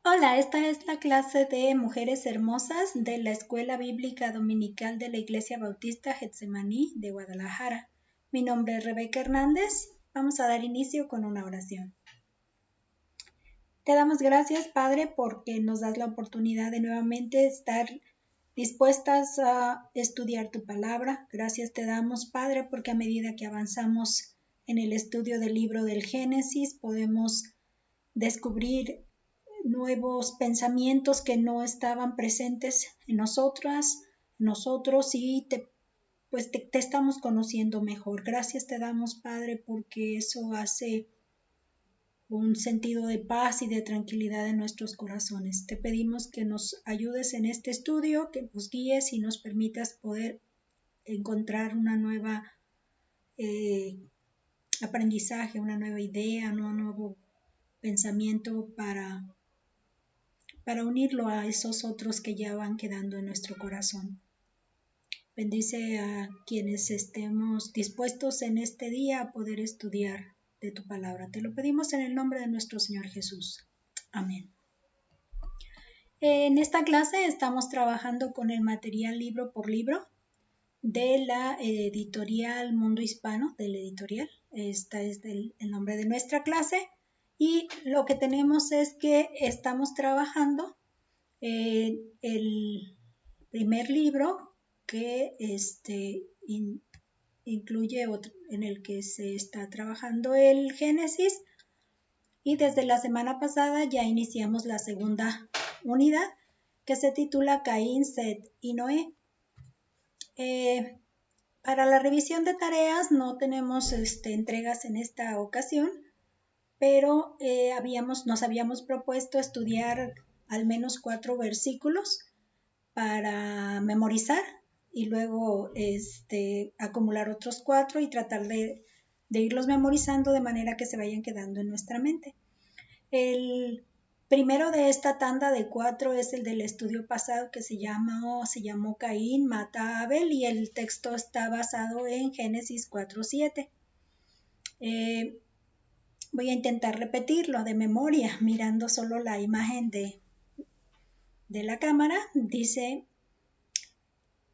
Hola, esta es la clase de Mujeres Hermosas de la Escuela Bíblica Dominical de la Iglesia Bautista Getsemaní de Guadalajara. Mi nombre es Rebeca Hernández. Vamos a dar inicio con una oración. Te damos gracias, Padre, porque nos das la oportunidad de nuevamente estar dispuestas a estudiar tu palabra. Gracias te damos, Padre, porque a medida que avanzamos en el estudio del libro del Génesis, podemos descubrir nuevos pensamientos que no estaban presentes en nosotros y te estamos conociendo mejor. Gracias te damos, Padre, porque eso hace un sentido de paz y de tranquilidad en nuestros corazones. Te pedimos que nos ayudes en este estudio, que nos guíes y nos permitas poder encontrar una nueva aprendizaje, una nueva idea, un nuevo pensamiento para unirlo a esos otros que ya van quedando en nuestro corazón. Bendice a quienes estemos dispuestos en este día a poder estudiar de tu palabra. Te lo pedimos en el nombre de nuestro Señor Jesús. Amén. En esta clase estamos trabajando con el material libro por libro de la editorial Mundo Hispano, del editorial. Este es el nombre de nuestra clase. Y lo que tenemos es que estamos trabajando el primer libro que incluye otro, en el que se está trabajando el Génesis, y desde la semana pasada ya iniciamos la segunda unidad que se titula Caín, Set y Noé. Para la revisión de tareas no tenemos entregas en esta ocasión, pero nos habíamos propuesto estudiar al menos 4 versículos para memorizar y luego acumular otros 4 y tratar de irlos memorizando de manera que se vayan quedando en nuestra mente. El primero de esta tanda de 4 es el del estudio pasado, que se llamó Caín mata a Abel, y el texto está basado en Génesis 4:7. Voy a intentar repetirlo de memoria, mirando solo la imagen de la cámara. Dice: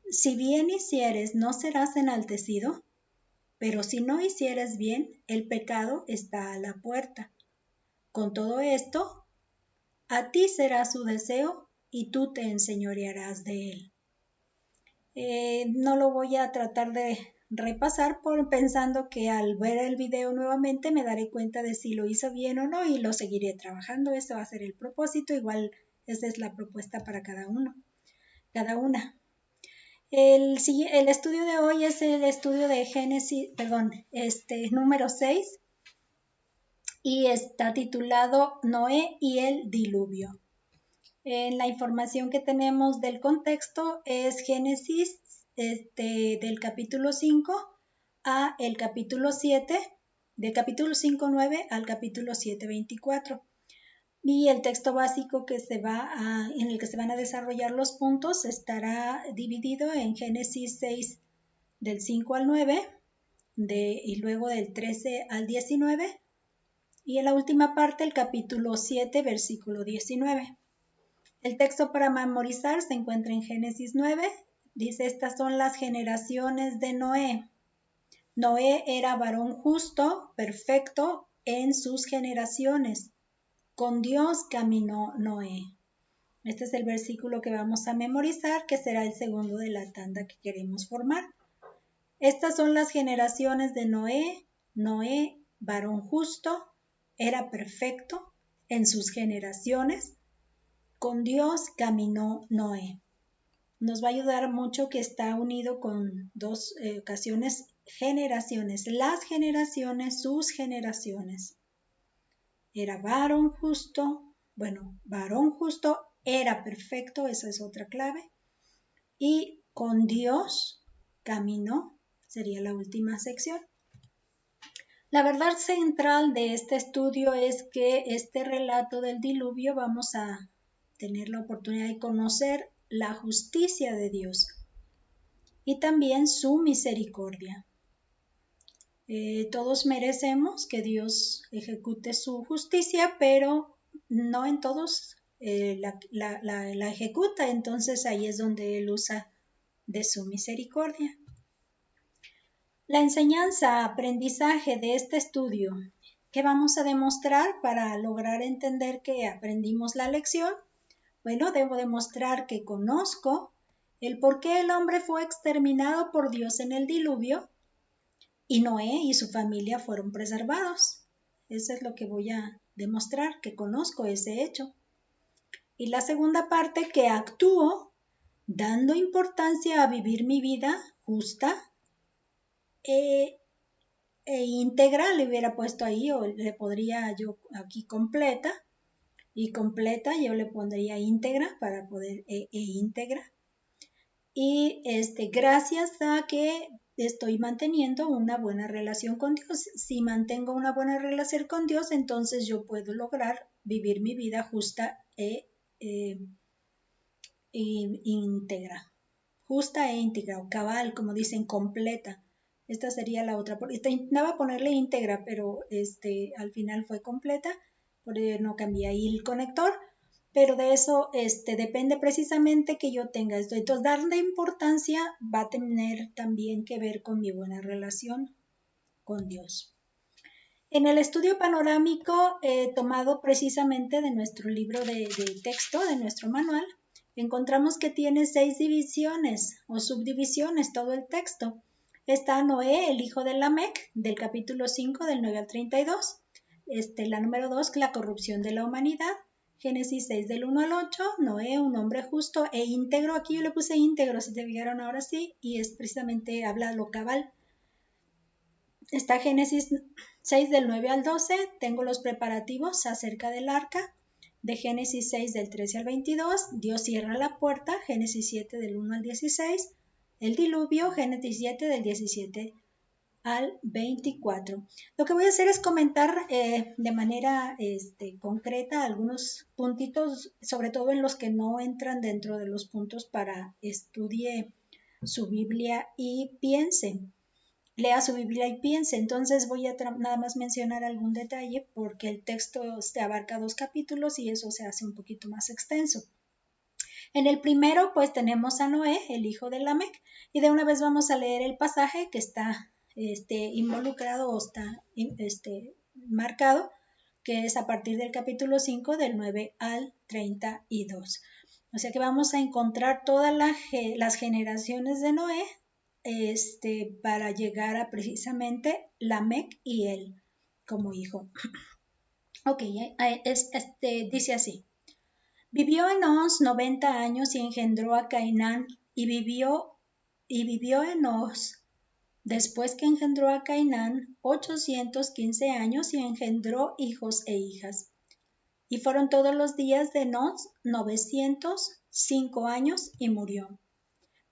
si bien hicieres, no serás enaltecido, pero si no hicieres bien, el pecado está a la puerta. Con todo esto, a ti será su deseo y tú te enseñorearás de él. No lo voy a tratar de repasar pensando que al ver el video nuevamente me daré cuenta de si lo hizo bien o no y lo seguiré trabajando. Ese va a ser el propósito. Igual esa es la propuesta para cada una. El estudio de hoy es el estudio de Génesis, número 6, y está titulado Noé y el diluvio. La información que tenemos del contexto es Génesis del capítulo 5 a el capítulo 7, del capítulo 5:9 al capítulo 7:24. Y el texto básico en el que se van a desarrollar los puntos estará dividido en Génesis 6 del 5 al 9 y luego del 13 al 19, y en la última parte el capítulo 7 versículo 19. El texto para memorizar se encuentra en Génesis 9. Dice: estas son las generaciones de Noé. Noé era varón justo, perfecto en sus generaciones. Con Dios caminó Noé. Este es el versículo que vamos a memorizar, que será el segundo de la tanda que queremos formar. Estas son las generaciones de Noé. Noé, varón justo, era perfecto en sus generaciones. Con Dios caminó Noé. Nos va a ayudar mucho que está unido con dos ocasiones: generaciones, las generaciones, sus generaciones. Era varón justo, varón justo, era perfecto, esa es otra clave. Y con Dios caminó, sería la última sección. La verdad central de este estudio es que este relato del diluvio vamos a tener la oportunidad de conocer la justicia de Dios y también su misericordia. Todos merecemos que Dios ejecute su justicia, pero no en todos la ejecuta. Entonces ahí es donde Él usa de su misericordia. La enseñanza, aprendizaje de este estudio, ¿qué vamos a demostrar para lograr entender que aprendimos la lección? Bueno, debo demostrar que conozco el por qué el hombre fue exterminado por Dios en el diluvio y Noé y su familia fueron preservados. Eso es lo que voy a demostrar, que conozco ese hecho. Y la segunda parte, que actúo dando importancia a vivir mi vida justa e íntegra, le hubiera puesto ahí, o le podría yo aquí completa, y completa yo le pondría íntegra para poder íntegra. Y gracias a que estoy manteniendo una buena relación con Dios. Si mantengo una buena relación con Dios, entonces yo puedo lograr vivir mi vida justa e íntegra. Justa e íntegra, o cabal, como dicen, completa. Esta sería la otra. Intentaba ponerle íntegra, pero al final fue completa, porque no cambié ahí el conector. Pero de eso depende precisamente que yo tenga esto. Entonces, darle importancia va a tener también que ver con mi buena relación con Dios. En el estudio panorámico tomado precisamente de nuestro libro de texto, de nuestro manual, encontramos que tiene 6 divisiones o subdivisiones todo el texto. Está Noé, el hijo de Lamec, del capítulo 5, del 9 al 32. La número 2, la corrupción de la humanidad. Génesis 6, del 1 al 8. Noé, un hombre justo e íntegro. Aquí yo le puse íntegro, si te fijaron ahora sí, y es precisamente, habla lo cabal. Está Génesis 6 del 9 al 12, tengo los preparativos acerca del arca. De Génesis 6 del 13 al 22, Dios cierra la puerta, Génesis 7 del 1 al 16, el diluvio, Génesis 7 del 17 al 24. Lo que voy a hacer es comentar de manera concreta algunos puntitos, sobre todo en los que no entran dentro de los puntos para estudie su Biblia y piense. Lea su Biblia y piense. Entonces voy a nada más mencionar algún detalle porque el texto abarca 2 capítulos y eso se hace un poquito más extenso. En el primero pues tenemos a Noé, el hijo de Lamec, y de una vez vamos a leer el pasaje que está involucrado o está marcado, que es a partir del capítulo 5 del 9 al 32. O sea que vamos a encontrar todas las generaciones de Noé para llegar a precisamente Lamec y él como hijo. Ok, dice así. Vivió Enós 90 años y engendró a Cainán, y vivió Enós después que engendró a Cainán 815 años y engendró hijos e hijas. Y fueron todos los días de Enós 905 años y murió.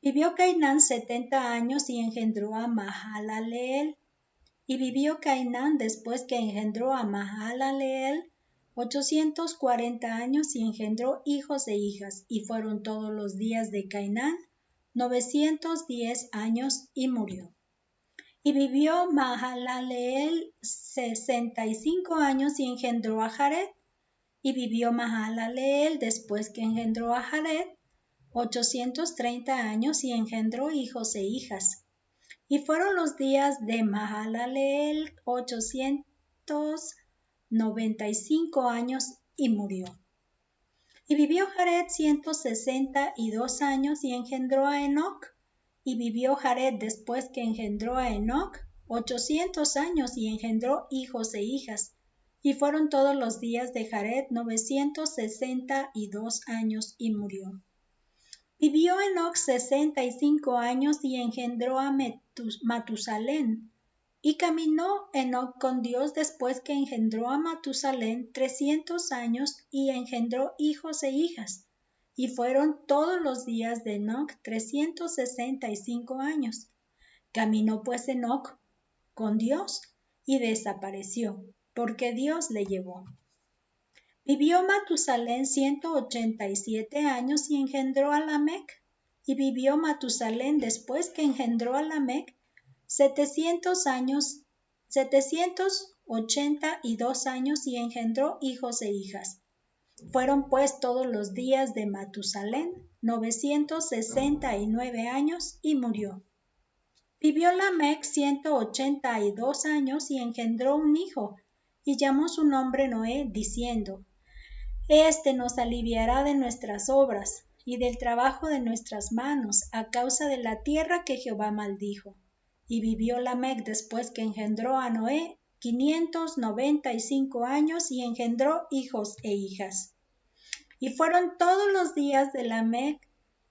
Vivió Cainán 70 años y engendró a Mahalaleel. Y vivió Cainán después que engendró a Mahalaleel 840 años y engendró hijos e hijas. Y fueron todos los días de Cainán 910 años y murió. Y vivió Mahalaleel 65 años y engendró a Jared. Y vivió Mahalaleel después que engendró a Jared 830 años y engendró hijos e hijas. Y fueron los días de Mahalaleel 895 años y murió. Y vivió Jared 162 años y engendró a Enoc. Y vivió Jared después que engendró a Enoc 800 años y engendró hijos e hijas. Y fueron todos los días de Jared 962 años y murió. Vivió Enoc 65 años y engendró a Matusalén. Y caminó Enoc con Dios después que engendró a Matusalén 300 años y engendró hijos e hijas. Y fueron todos los días de Enoc 365 años. Caminó pues Enoc con Dios y desapareció, porque Dios le llevó. Vivió Matusalén 187 años y engendró a Lamec. Y vivió Matusalén después que engendró a Lamec 782 años y engendró hijos e hijas. Fueron pues todos los días de Matusalén 969 años y murió. Vivió Lamec 182 años y engendró un hijo, y llamó su nombre Noé, diciendo: Este nos aliviará de nuestras obras y del trabajo de nuestras manos, a causa de la tierra que Jehová maldijo. Y vivió Lamec después que engendró a Noé 595 años y engendró hijos e hijas. Y fueron todos los días de Lamec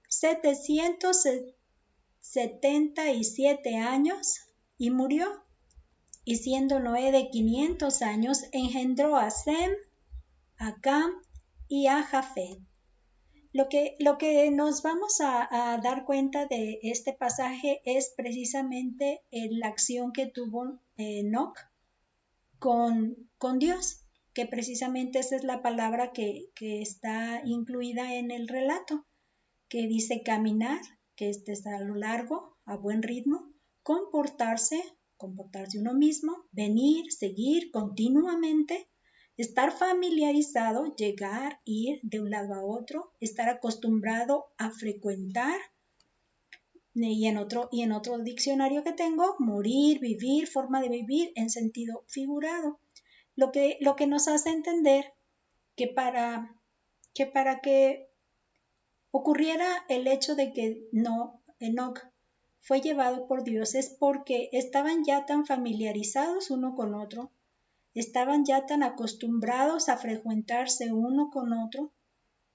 777 años y murió. Y siendo Noé de 500 años, engendró a Sem, a Cam y a Jafet. Lo que nos vamos a dar cuenta de este pasaje es precisamente la acción que tuvo Enoc con Dios, que precisamente esa es la palabra que está incluida en el relato, que dice caminar, que es a lo largo, a buen ritmo, comportarse uno mismo, venir, seguir continuamente, estar familiarizado, llegar, ir de un lado a otro, estar acostumbrado a frecuentar, y en otro diccionario que tengo, morir, vivir, forma de vivir en sentido figurado. Lo que nos hace entender que para que ocurriera el hecho de que Enoc fue llevado por Dios es porque estaban ya tan familiarizados uno con otro, estaban ya tan acostumbrados a frecuentarse uno con otro,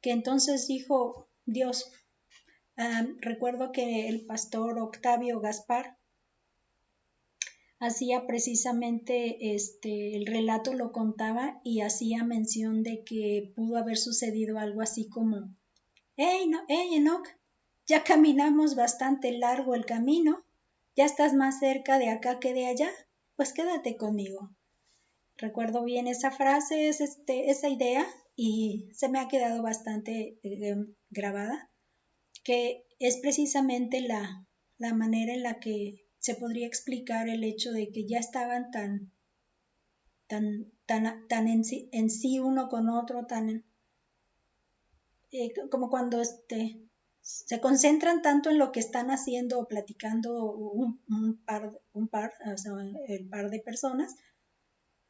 que entonces dijo Dios. Recuerdo que el pastor Octavio Gaspar hacía precisamente el relato, lo contaba y hacía mención de que pudo haber sucedido algo así como: hey Enoc, ya caminamos bastante largo el camino, ya estás más cerca de acá que de allá, pues quédate conmigo. Recuerdo bien esa frase, esa idea, y se me ha quedado bastante grabada, que es precisamente la manera en la que se podría explicar el hecho de que ya estaban tan en sí uno con otro, como cuando se concentran tanto en lo que están haciendo o platicando un par, o sea, el par de personas,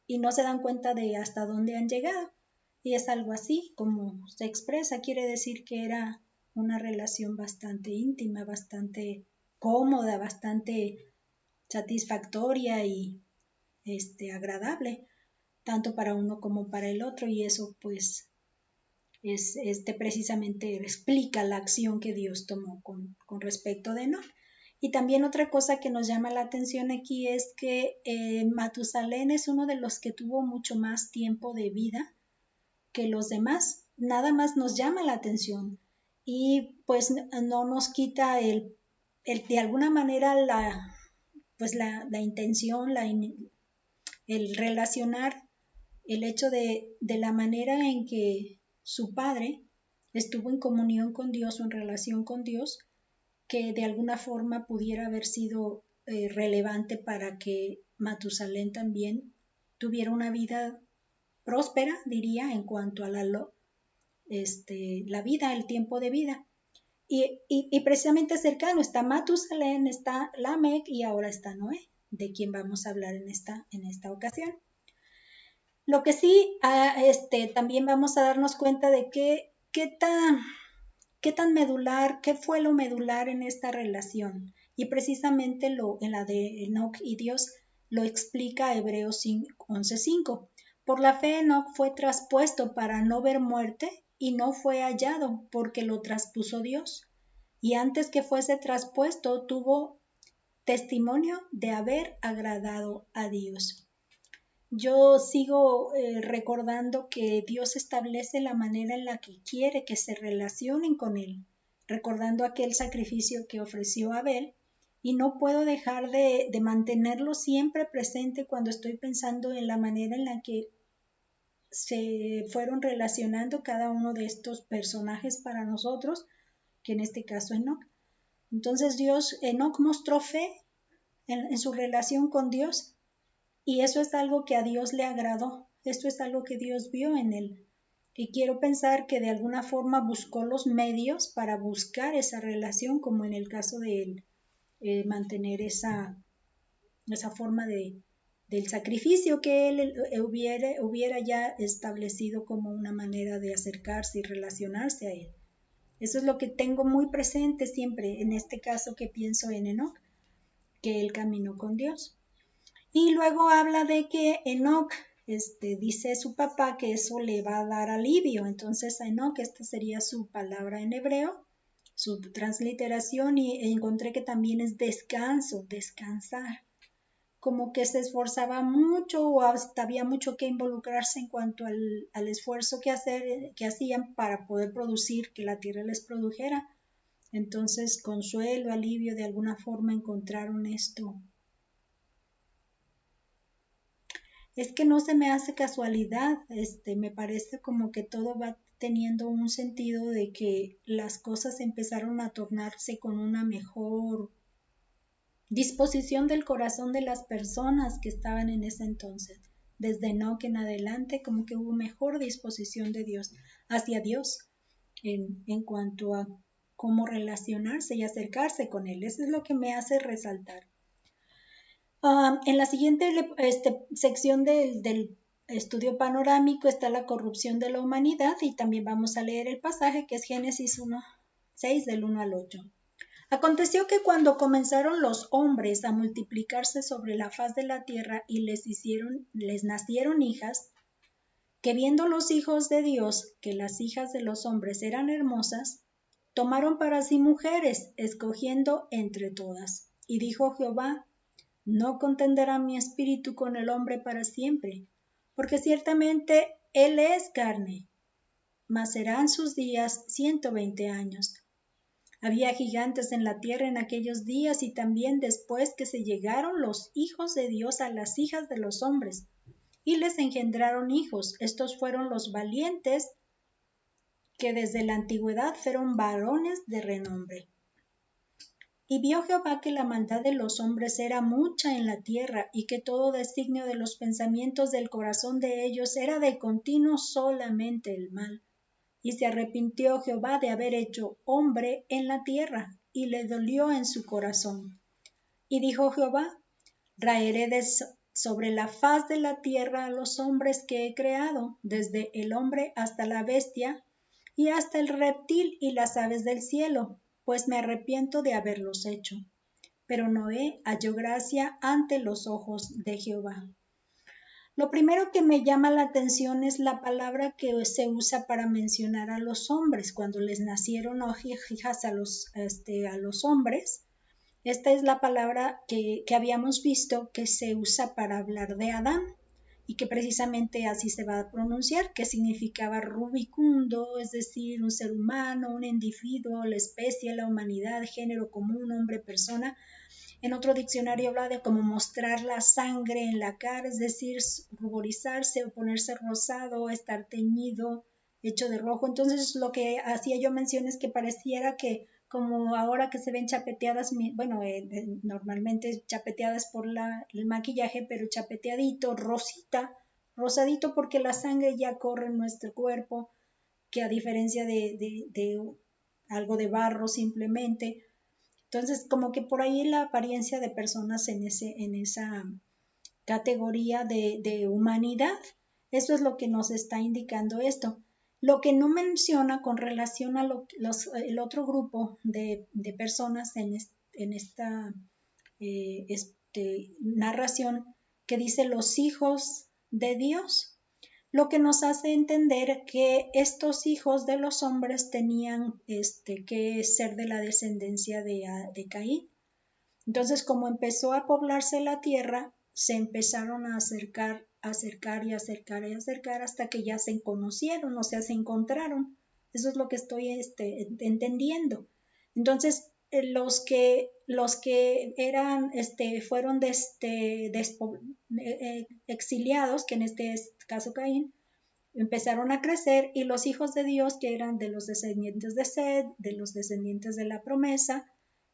y no se dan cuenta de hasta dónde han llegado. Y es algo así como se expresa, quiere decir que era una relación bastante íntima, bastante cómoda, bastante satisfactoria y agradable, tanto para uno como para el otro, y eso pues es precisamente explica la acción que Dios tomó con respecto de Enoc. Y también otra cosa que nos llama la atención aquí es que Matusalén es uno de los que tuvo mucho más tiempo de vida que los demás. Nada más nos llama la atención y pues no nos quita de alguna manera la intención, el relacionar el hecho de la manera en que su padre estuvo en comunión con Dios o en relación con Dios, que de alguna forma pudiera haber sido relevante para que Matusalén también tuviera una vida próspera, diría, en cuanto a la vida, el tiempo de vida. Y precisamente cercano está Matusalén, está Lamec y ahora está Noé, de quien vamos a hablar en esta ocasión. Lo que sí, también vamos a darnos cuenta de qué tan medular, qué fue lo medular en esta relación. Y precisamente en la de Enoc y Dios lo explica Hebreos 11:5. Por la fe Enoc fue traspuesto para no ver muerte y no fue hallado porque lo traspuso Dios. Y antes que fuese traspuesto tuvo testimonio de haber agradado a Dios. Yo sigo recordando que Dios establece la manera en la que quiere que se relacionen con Él, recordando aquel sacrificio que ofreció Abel, y no puedo dejar de mantenerlo siempre presente cuando estoy pensando en la manera en la que se fueron relacionando cada uno de estos personajes para nosotros, que en este caso Enoc. Entonces Enoc mostró fe en su relación con Dios, y eso es algo que a Dios le agradó, esto es algo que Dios vio en él. Y quiero pensar que de alguna forma buscó los medios para buscar esa relación, como en el caso de él, mantener esa forma del sacrificio que él hubiera ya establecido como una manera de acercarse y relacionarse a él. Eso es lo que tengo muy presente siempre, en este caso que pienso en Enoc, que él caminó con Dios. Y luego habla de que Enoc, dice su papá que eso le va a dar alivio. Entonces a Enoc, esta sería su palabra en hebreo, su transliteración, y encontré que también es descanso, descansar. Como que se esforzaba mucho o hasta había mucho que involucrarse en cuanto al esfuerzo que hacían para poder producir, que la tierra les produjera. Entonces, consuelo, alivio, de alguna forma encontraron esto. Es que no se me hace casualidad, me parece como que todo va teniendo un sentido de que las cosas empezaron a tornarse con una mejor disposición del corazón de las personas que estaban en ese entonces. Desde Enoc en adelante, como que hubo mejor disposición de Dios hacia Dios en cuanto a cómo relacionarse y acercarse con Él. Eso es lo que me hace resaltar. En la siguiente sección del estudio panorámico está la corrupción de la humanidad, y también vamos a leer el pasaje que es Génesis 1:6 del 1 al 8. Aconteció que cuando comenzaron los hombres a multiplicarse sobre la faz de la tierra y les nacieron hijas, que viendo los hijos de Dios que las hijas de los hombres eran hermosas, tomaron para sí mujeres, escogiendo entre todas. Y dijo Jehová: no contenderá mi espíritu con el hombre para siempre, porque ciertamente él es carne, mas serán sus días 120 años. Había gigantes en la tierra en aquellos días, y también después que se llegaron los hijos de Dios a las hijas de los hombres, y les engendraron hijos. Estos fueron los valientes, que desde la antigüedad fueron varones de renombre. Y vio Jehová que la maldad de los hombres era mucha en la tierra, y que todo designio de los pensamientos del corazón de ellos era de continuo solamente el mal. Y se arrepintió Jehová de haber hecho hombre en la tierra, y le dolió en su corazón. Y dijo Jehová: raeré sobre la faz de la tierra a los hombres que he creado, desde el hombre hasta la bestia, y hasta el reptil y las aves del cielo, pues me arrepiento de haberlos hecho. Pero Noé halló gracia ante los ojos de Jehová. Lo primero que me llama la atención es la palabra que se usa para mencionar a los hombres, cuando les nacieron hijas a los hombres. Esta es la palabra que habíamos visto que se usa para hablar de Adán, y que precisamente así se va a pronunciar, que significaba rubicundo, es decir, un ser humano, un individuo, la especie, la humanidad, género común, hombre, persona. En otro diccionario habla de como mostrar la sangre en la cara, es decir, ruborizarse o ponerse rosado, estar teñido, hecho de rojo. Entonces lo que hacía yo mención es que pareciera que, como ahora que se ven chapeteadas, bueno, normalmente chapeteadas por el maquillaje, pero chapeteadito, rosadito, porque la sangre ya corre en nuestro cuerpo, que a diferencia de algo de barro simplemente. Entonces, como que por ahí la apariencia de personas en esa categoría de humanidad, eso es lo que nos está indicando esto. Lo que no menciona con relación a el otro grupo de personas en esta narración, que dice los hijos de Dios, lo que nos hace entender que estos hijos de los hombres tenían que ser de la descendencia de Caín. Entonces, como empezó a poblarse la tierra, se empezaron a acercar hasta que ya se conocieron, o sea, se encontraron. Eso es lo que estoy entendiendo. Entonces, los que eran, fueron exiliados, que en este caso Caín, empezaron a crecer, y los hijos de Dios, que eran de los descendientes de Sed, de los descendientes de la promesa,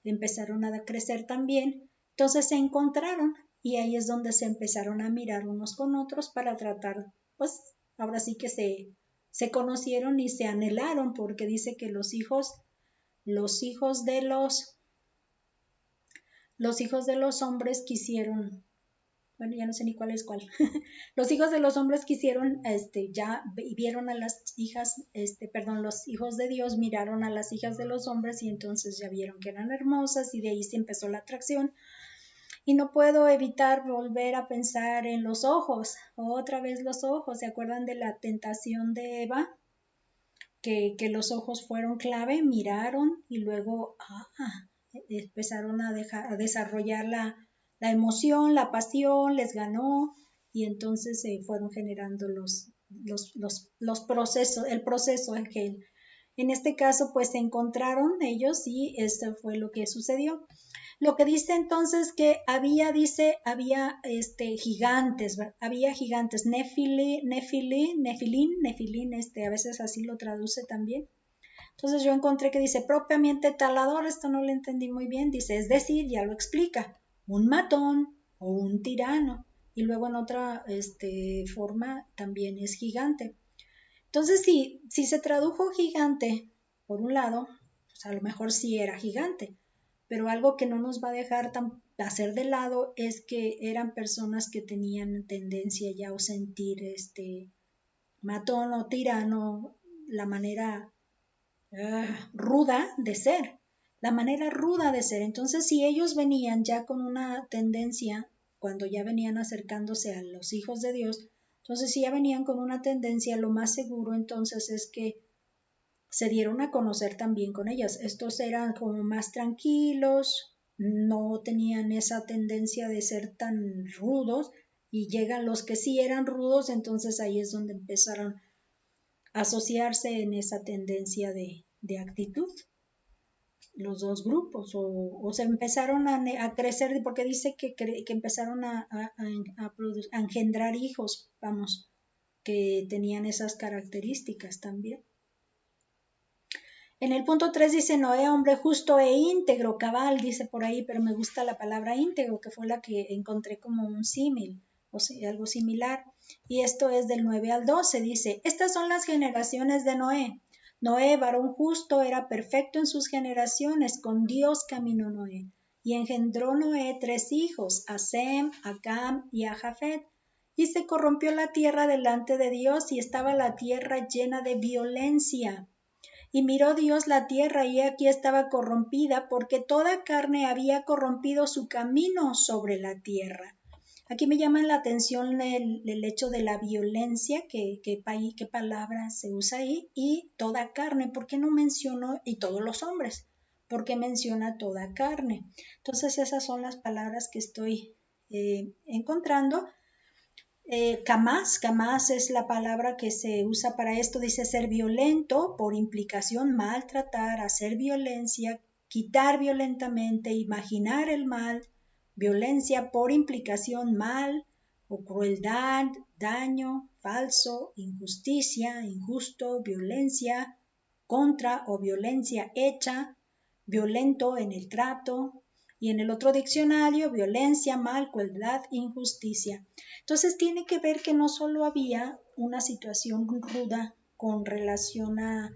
empezaron a crecer también. Entonces se encontraron, y ahí es donde se empezaron a mirar unos con otros para tratar, pues ahora sí que se se conocieron y se anhelaron, porque dice que los hijos de los hombres quisieron, bueno, ya no sé ni cuál es cuál. Los hijos de los hombres quisieron, ya vieron a las hijas, los hijos de Dios miraron a las hijas de los hombres y entonces ya vieron que eran hermosas y de ahí se empezó la atracción. Y no puedo evitar volver a pensar en los ojos, otra vez los ojos. ¿Se acuerdan de la tentación de Eva? Que los ojos fueron clave, miraron y luego empezaron a desarrollar la emoción, la pasión, les ganó y entonces se fueron generando los procesos, el proceso en este caso pues se encontraron ellos y esto fue lo que sucedió. Lo que dice entonces que había gigantes, había gigantes, nefilín, a veces así lo traduce también. Entonces yo encontré que dice propiamente talador, esto no lo entendí muy bien, dice, es decir, ya lo explica, un matón o un tirano. Y luego en otra forma también es gigante. Entonces si se tradujo gigante, por un lado, pues a lo mejor sí era gigante, pero algo que no nos va a dejar hacer de lado es que eran personas que tenían tendencia ya a sentir matón o tirano, la manera ruda de ser, la manera ruda de ser. Entonces, si ellos venían ya con una tendencia, cuando ya venían acercándose a los hijos de Dios, entonces si ya venían con una tendencia, lo más seguro entonces es que se dieron a conocer también con ellas. Estos eran como más tranquilos, no tenían esa tendencia de ser tan rudos y llegan los que sí eran rudos, entonces ahí es donde empezaron a asociarse en esa tendencia de actitud los dos grupos o se empezaron a crecer porque dice que empezaron a engendrar hijos, vamos, que tenían esas características también. En el punto 3 dice Noé, hombre justo e íntegro, cabal, dice por ahí, pero me gusta la palabra íntegro, que fue la que encontré como un símil, o sea, algo similar. Y esto es del 9 al 12, dice, estas son las generaciones de Noé. Noé, varón justo, era perfecto en sus generaciones, con Dios caminó Noé. Y engendró Noé 3 hijos, a Sem, a Cam y a Jafet. Y se corrompió la tierra delante de Dios y estaba la tierra llena de violencia. Y miró Dios la tierra, y aquí estaba corrompida, porque toda carne había corrompido su camino sobre la tierra. Aquí me llama la atención el hecho de la violencia, qué palabra se usa ahí, y toda carne, ¿por qué no mencionó, y todos los hombres? ¿Por qué menciona toda carne? Entonces esas son las palabras que estoy encontrando. Camás es la palabra que se usa para esto, dice ser violento, por implicación maltratar, hacer violencia, quitar violentamente, imaginar el mal, violencia por implicación mal o crueldad, daño, falso, injusticia, injusto, violencia contra o violencia hecha, violento en el trato, y en el otro diccionario, violencia, mal, crueldad, injusticia. Entonces tiene que ver que no solo había una situación ruda con relación a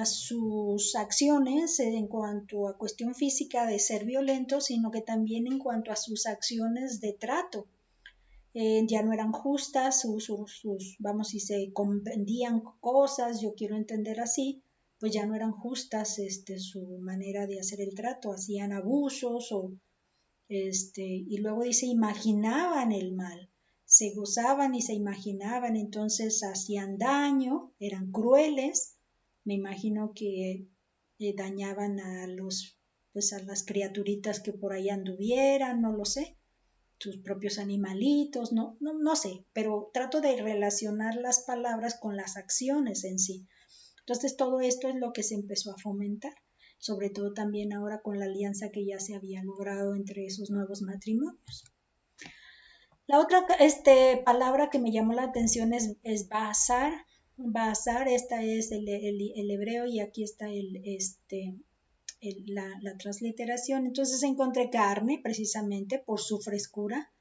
sus acciones en cuanto a cuestión física de ser violento, sino que también en cuanto a sus acciones de trato. Ya no eran justas, vamos, si se vendían cosas, yo quiero entender así, pues ya no eran justas su manera de hacer el trato, hacían abusos y luego dice imaginaban el mal, se gozaban y se imaginaban, entonces hacían daño, eran crueles, me imagino que dañaban pues a las criaturitas que por ahí anduvieran, no lo sé, sus propios animalitos, no sé, pero trato de relacionar las palabras con las acciones en sí. Entonces todo esto es lo que se empezó a fomentar, sobre todo también ahora con la alianza que ya se había logrado entre esos nuevos matrimonios. La otra palabra que me llamó la atención es Bazar. Bazar, esta es el hebreo y aquí está la transliteración. Entonces encontré carne precisamente por su frescura,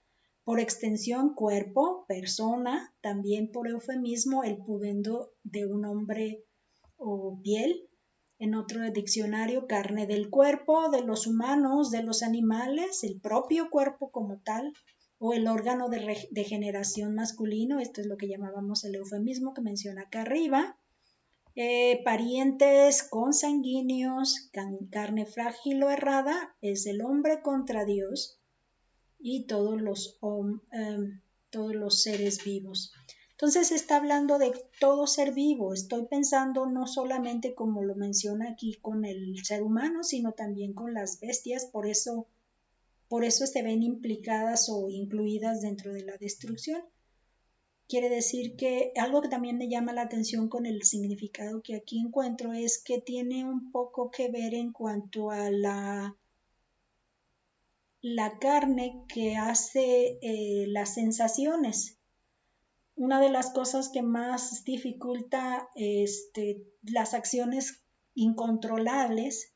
por extensión cuerpo, persona, también por eufemismo el pudendo de un hombre o piel. En otro diccionario, carne del cuerpo, de los humanos, de los animales, el propio cuerpo como tal, o el órgano de generación masculino, esto es lo que llamábamos el eufemismo que menciona acá arriba. Parientes consanguíneos, carne frágil o errada, es el hombre contra Dios y todos los seres vivos. Entonces está hablando de todo ser vivo. Estoy pensando no solamente como lo menciona aquí con el ser humano, sino también con las bestias. Por eso se ven implicadas o incluidas dentro de la destrucción. Quiere decir que algo que también me llama la atención con el significado que aquí encuentro es que tiene un poco que ver en cuanto a la carne que hace las sensaciones. Una de las cosas que más dificulta las acciones incontrolables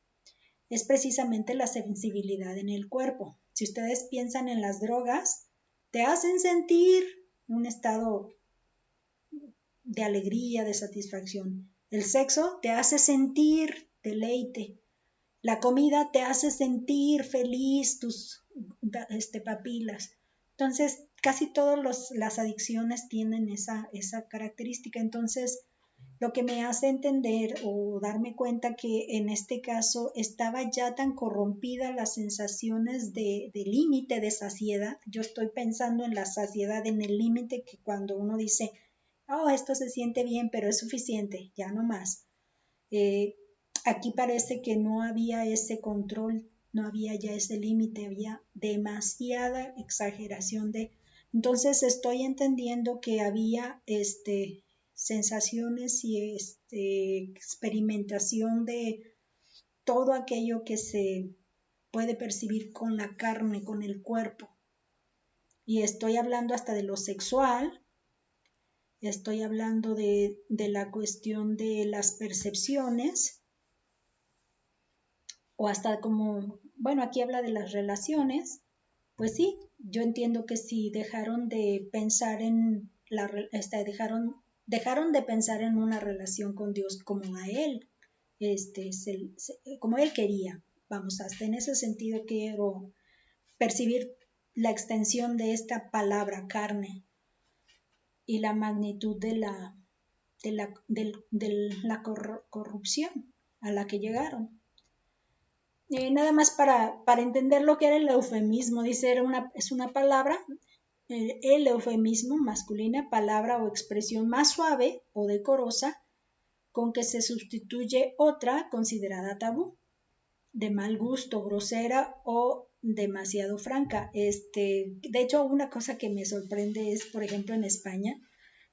es precisamente la sensibilidad en el cuerpo. Si ustedes piensan en las drogas, te hacen sentir un estado de alegría, de satisfacción. El sexo te hace sentir deleite. La comida te hace sentir feliz tus papilas. Entonces, casi todas las adicciones tienen esa característica. Entonces, lo que me hace entender o darme cuenta que en este caso estaba ya tan corrompida las sensaciones de límite, de saciedad. Yo estoy pensando en la saciedad, en el límite que cuando uno dice, oh, esto se siente bien, pero es suficiente, ya no más. Aquí parece que no había ese control, no había ya ese límite, había demasiada exageración de... Entonces estoy entendiendo que había sensaciones y experimentación de todo aquello que se puede percibir con la carne, con el cuerpo. Y estoy hablando hasta de lo sexual, estoy hablando de la cuestión de las percepciones, o hasta como, bueno, aquí habla de las relaciones. Pues sí, yo entiendo que si dejaron de pensar en dejaron de pensar en una relación con Dios como a Él, como Él quería. Vamos, hasta en ese sentido quiero percibir la extensión de esta palabra carne y la magnitud de la corrupción a la que llegaron. Nada más para entender lo que era el eufemismo, dice, es una palabra, el eufemismo masculina, palabra o expresión más suave o decorosa con que se sustituye otra considerada tabú, de mal gusto, grosera o demasiado franca. De hecho, una cosa que me sorprende es, por ejemplo, en España,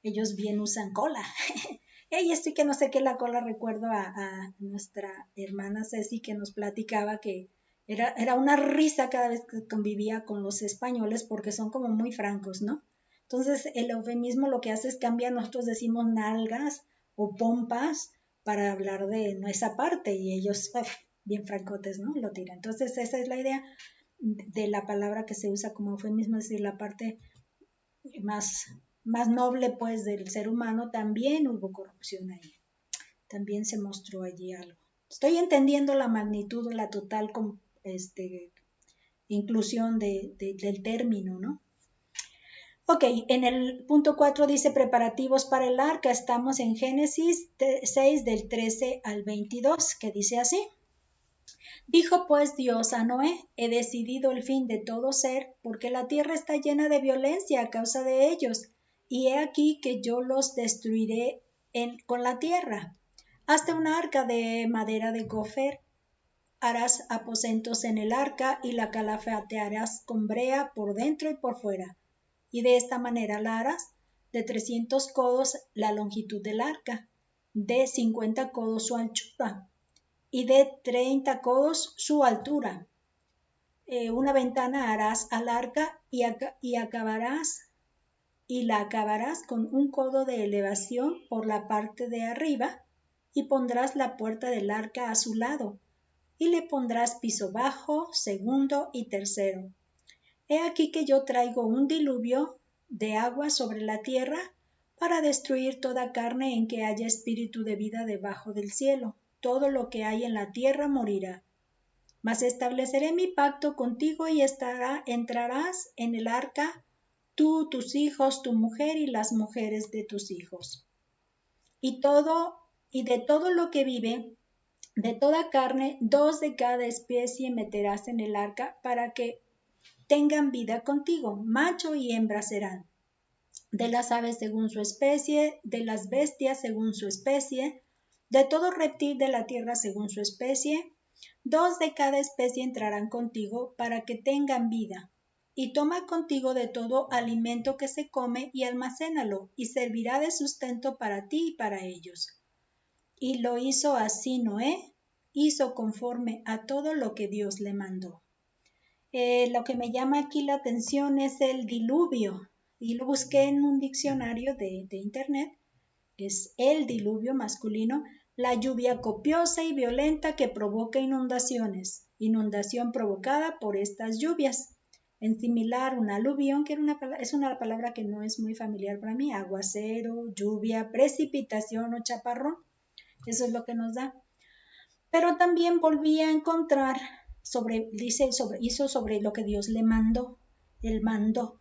ellos bien usan cola. Ella sí que no sé qué la cola, recuerdo a nuestra hermana Ceci que nos platicaba que era una risa cada vez que convivía con los españoles porque son como muy francos, ¿no? Entonces el eufemismo lo que hace es cambiar, nosotros decimos nalgas o pompas para hablar de esa parte y ellos bien francotes, ¿no? Lo tiran. Entonces esa es la idea de la palabra que se usa como eufemismo, es decir, la parte más noble pues del ser humano. También hubo corrupción ahí, también se mostró allí algo. Estoy entendiendo la magnitud, la total inclusión del término, ¿no? Ok, en el punto 4 dice preparativos para el arca. Estamos en Génesis 6 del 13 al 22, que dice así. Dijo pues Dios a Noé, he decidido el fin de todo ser, porque la tierra está llena de violencia a causa de ellos, y he aquí que yo los destruiré con la tierra. Hazte una arca de madera de gofer, harás aposentos en el arca y la calafatearás con brea por dentro y por fuera. Y de esta manera la harás, de 300 codos la longitud del arca, de 50 codos su anchura, y de 30 codos su altura. Una ventana harás al arca y la acabarás con un codo de elevación por la parte de arriba, y pondrás la puerta del arca a su lado, y le pondrás piso bajo, segundo y tercero. He aquí que yo traigo un diluvio de agua sobre la tierra para destruir toda carne en que haya espíritu de vida debajo del cielo. Todo lo que hay en la tierra morirá. Mas estableceré mi pacto contigo y entrarás en el arca, tú, tus hijos, tu mujer y las mujeres de tus hijos. Y de todo lo que vive, de toda carne, 2 de cada especie meterás en el arca para que tengan vida contigo, macho y hembra serán. De las aves según su especie, de las bestias según su especie, de todo reptil de la tierra según su especie, 2 de cada especie entrarán contigo para que tengan vida. Y toma contigo de todo alimento que se come y almacénalo, y servirá de sustento para ti y para ellos. Y lo hizo así Noé, hizo conforme a todo lo que Dios le mandó. Lo que me llama aquí la atención es el diluvio, y lo busqué en un diccionario de internet. Es el diluvio masculino, la lluvia copiosa y violenta que provoca inundaciones, inundación provocada por estas lluvias. En similar, un aluvión, que es una palabra que no es muy familiar para mí, aguacero, lluvia, precipitación o chaparrón, eso es lo que nos da. Pero también volví a encontrar hizo sobre lo que Dios le mandó, él mandó.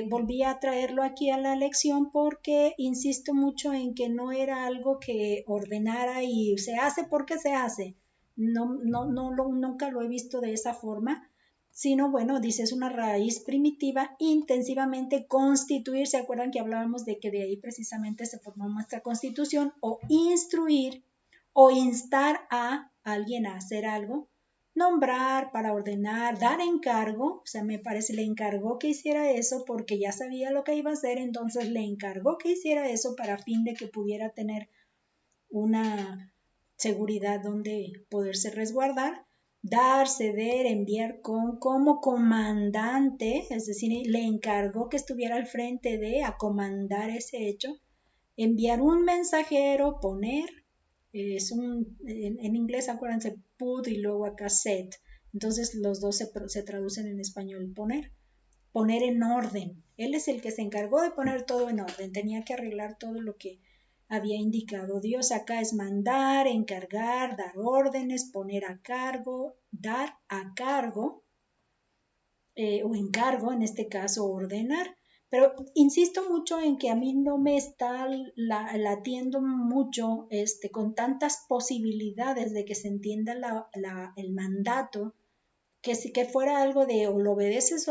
Volví a traerlo aquí a la lección porque insisto mucho en que no era algo que ordenara y se hace porque se hace. Nunca lo he visto de esa forma, sino, bueno, dice, es una raíz primitiva, intensivamente constituir. ¿Se acuerdan que hablábamos de que de ahí precisamente se formó nuestra constitución? O instruir o instar a alguien a hacer algo, nombrar para ordenar, dar encargo, o sea, me parece, le encargó que hiciera eso porque ya sabía lo que iba a hacer, entonces le encargó que hiciera eso para fin de que pudiera tener una seguridad donde poderse resguardar, dar, ceder, enviar como comandante, es decir, le encargó que estuviera al frente a comandar ese hecho, enviar un mensajero, poner, en inglés acuérdense, put y luego acá set, entonces los dos se traducen en español, poner en orden. Él es el que se encargó de poner todo en orden, tenía que arreglar todo lo que había indicado Dios. Acá es mandar, encargar, dar órdenes, poner a cargo, dar a cargo, o encargo, en este caso ordenar. Pero insisto mucho en que a mí no me está latiendo mucho con tantas posibilidades de que se entienda el mandato, que fuera algo de o lo obedeces,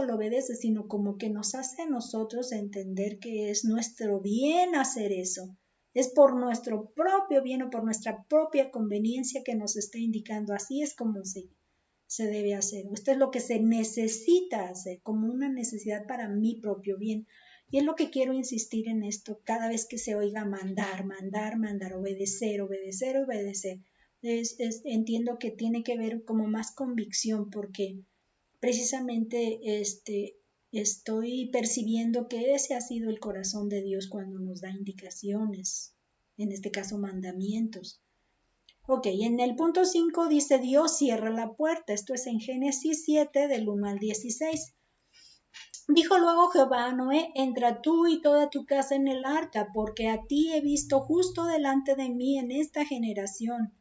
sino como que nos hace a nosotros entender que es nuestro bien hacer eso. Es por nuestro propio bien o por nuestra propia conveniencia que nos está indicando. Así es como se debe hacer. Esto es lo que se necesita hacer, como una necesidad para mi propio bien. Y es lo que quiero insistir en esto cada vez que se oiga mandar, obedecer. Entiendo que tiene que ver como más convicción, porque precisamente estoy percibiendo que ese ha sido el corazón de Dios cuando nos da indicaciones, en este caso mandamientos. Ok, en el punto 5 dice Dios cierra la puerta. Esto es en Génesis 7 del 1 al 16. Dijo luego Jehová a Noé, entra tú y toda tu casa en el arca, porque a ti he visto justo delante de mí en esta generación.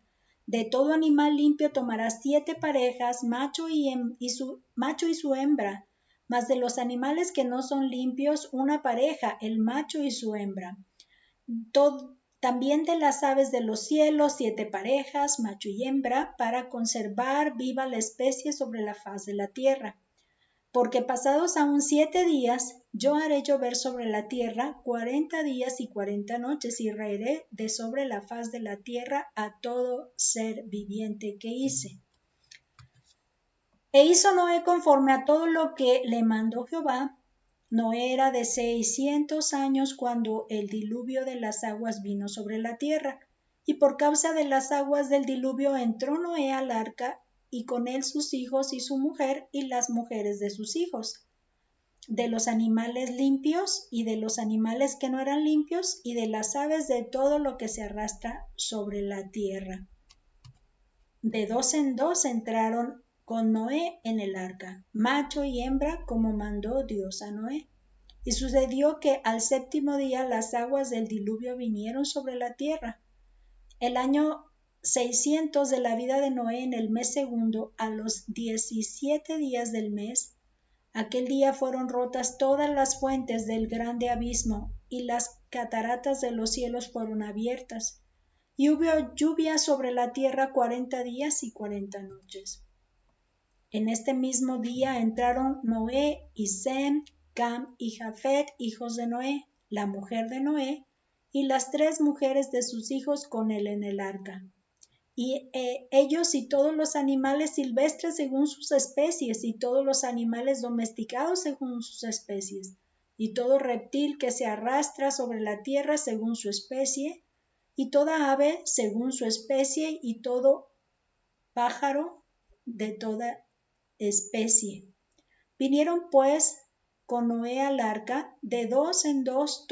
De todo animal limpio tomarás 7 parejas, macho y su hembra, mas de los animales que no son limpios, una pareja, el macho y su hembra. También de las aves de los cielos 7 parejas, macho y hembra, para conservar viva la especie sobre la faz de la tierra. Porque pasados aún 7 días, yo haré llover sobre la tierra 40 días y 40 noches, y raeré de sobre la faz de la tierra a todo ser viviente que hice. E hizo Noé conforme a todo lo que le mandó Jehová. Noé era de 600 años cuando el diluvio de las aguas vino sobre la tierra, y por causa de las aguas del diluvio entró Noé al arca, y con él sus hijos y su mujer y las mujeres de sus hijos, de los animales limpios y de los animales que no eran limpios, y de las aves de todo lo que se arrastra sobre la tierra. De 2 en 2 entraron con Noé en el arca, macho y hembra, como mandó Dios a Noé. Y sucedió que al séptimo día las aguas del diluvio vinieron sobre la tierra. El año 600 de la vida de Noé, en el mes segundo, a los 17 días del mes, aquel día fueron rotas todas las fuentes del grande abismo, y las cataratas de los cielos fueron abiertas, y hubo lluvia sobre la tierra 40 días y 40 noches. En este mismo día entraron Noé y Sem, Cam y Jafet, hijos de Noé, la mujer de Noé, y las 3 mujeres de sus hijos con él en el arca. Y ellos y todos los animales silvestres según sus especies, y todos los animales domesticados según sus especies, y todo reptil que se arrastra sobre la tierra según su especie, y toda ave según su especie, y todo pájaro de toda especie. Vinieron pues con Noé al arca de 2 en 2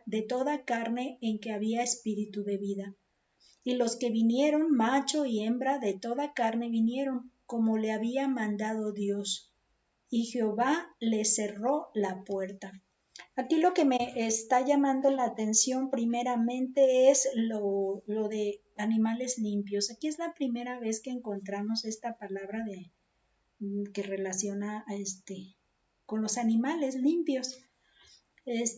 de toda carne en que había espíritu de vida. Y los que vinieron, macho y hembra de toda carne vinieron, como le había mandado Dios. Y Jehová le cerró la puerta. Aquí lo que me está llamando la atención primeramente es lo de animales limpios. Aquí es la primera vez que encontramos esta palabra que relaciona con los animales limpios.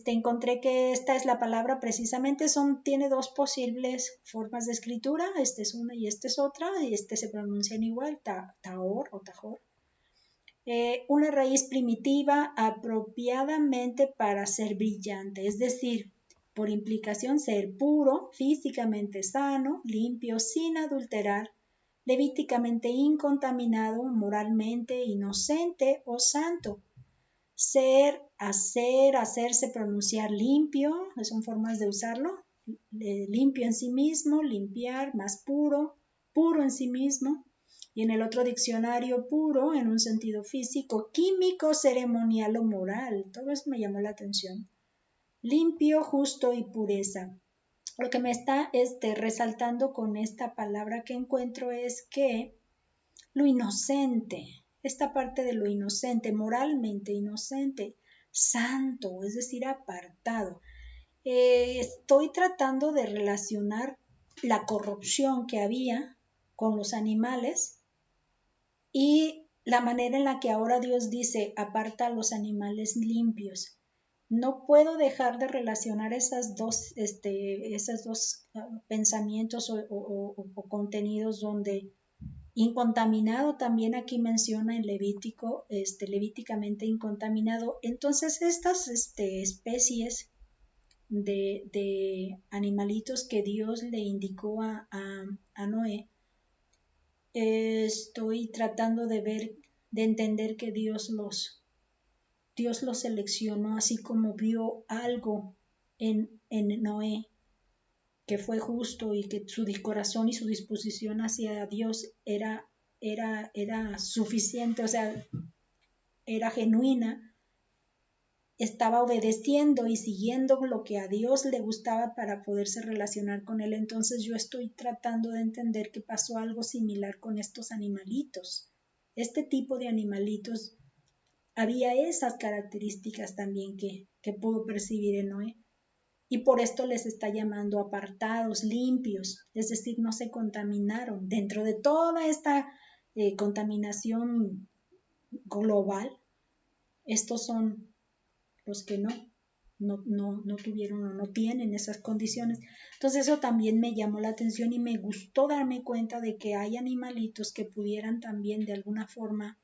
Encontré que esta es la palabra precisamente, tiene 2 posibles formas de escritura, esta es una y esta es otra, y se pronuncian igual, taor o tajor. Una raíz primitiva apropiadamente para ser brillante, es decir, por implicación ser puro, físicamente sano, limpio, sin adulterar, levíticamente incontaminado, moralmente inocente o santo. Ser, hacerse, pronunciar limpio, son formas de usarlo, limpio en sí mismo, limpiar, más puro, puro en sí mismo, y en el otro diccionario puro en un sentido físico, químico, ceremonial o moral. Todo eso me llamó la atención. Limpio, justo y pureza. Lo que me está resaltando con esta palabra que encuentro es que lo inocente, esta parte de lo inocente, moralmente inocente, santo, es decir, apartado. Estoy tratando de relacionar la corrupción que había con los animales y la manera en la que ahora Dios dice, aparta a los animales limpios. No puedo dejar de relacionar esos dos pensamientos o contenidos donde incontaminado también aquí menciona en Levítico, levíticamente incontaminado. Entonces estas especies de animalitos que Dios le indicó a Noé, estoy tratando de entender que Dios los seleccionó, así como vio algo en Noé que fue justo y que su corazón y su disposición hacia Dios era suficiente, o sea, era genuina, estaba obedeciendo y siguiendo lo que a Dios le gustaba para poderse relacionar con él. Entonces yo estoy tratando de entender que pasó algo similar con estos animalitos. Este tipo de animalitos, había esas características también que pudo percibir en Noé. Y por esto les está llamando apartados, limpios, es decir, no se contaminaron. Dentro de toda esta contaminación global, estos son los que no tuvieron o no tienen esas condiciones. Entonces eso también me llamó la atención y me gustó darme cuenta de que hay animalitos que pudieran también de alguna forma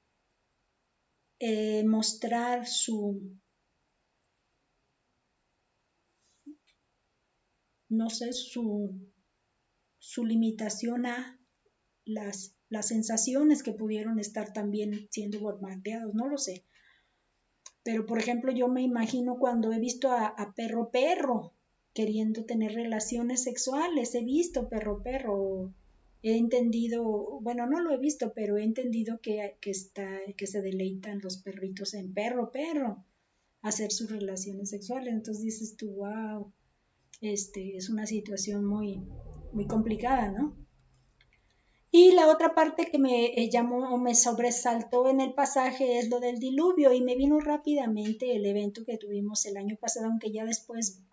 mostrar su limitación a las sensaciones que pudieron estar también siendo bombardeados, no lo sé. Pero, por ejemplo, yo me imagino cuando he visto a perro queriendo tener relaciones sexuales, he visto perro, he entendido, bueno, no lo he visto, pero he entendido que se deleitan los perritos en perro, hacer sus relaciones sexuales. Entonces dices tú, wow, es una situación muy, muy complicada, ¿no? Y la otra parte que me llamó o me sobresaltó en el pasaje es lo del diluvio y me vino rápidamente el evento que tuvimos el año pasado, aunque ya después,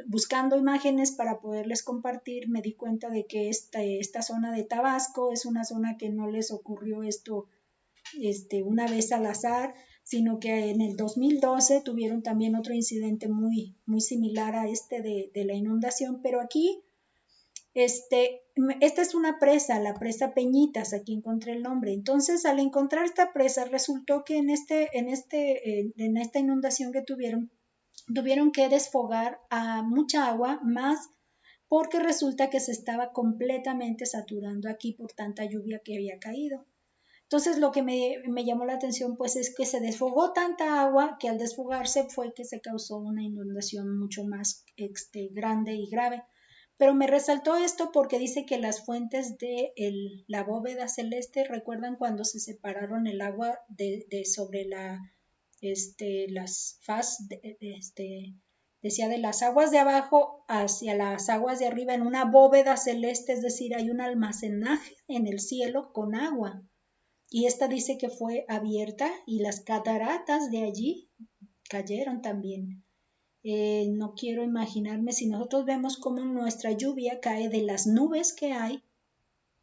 buscando imágenes para poderles compartir, me di cuenta de que esta zona de Tabasco es una zona que no les ocurrió esto una vez al azar, sino que en el 2012 tuvieron también otro incidente muy, muy similar a de la inundación, pero aquí esta es una presa, la presa Peñitas, aquí encontré el nombre. Entonces, al encontrar esta presa, resultó que en esta inundación que tuvieron que desfogar a mucha agua, más porque resulta que se estaba completamente saturando aquí por tanta lluvia que había caído. Entonces, lo que me llamó la atención, pues, es que se desfogó tanta agua que al desfogarse fue que se causó una inundación mucho más grande y grave. Pero me resaltó esto porque dice que las fuentes de la bóveda celeste, ¿recuerdan cuando se separaron el agua sobre las faz, decía de las aguas de abajo hacia las aguas de arriba en una bóveda celeste, es decir, hay un almacenaje en el cielo con agua. Y esta dice que fue abierta y las cataratas de allí cayeron también. No quiero imaginarme si nosotros vemos cómo nuestra lluvia cae de las nubes que hay,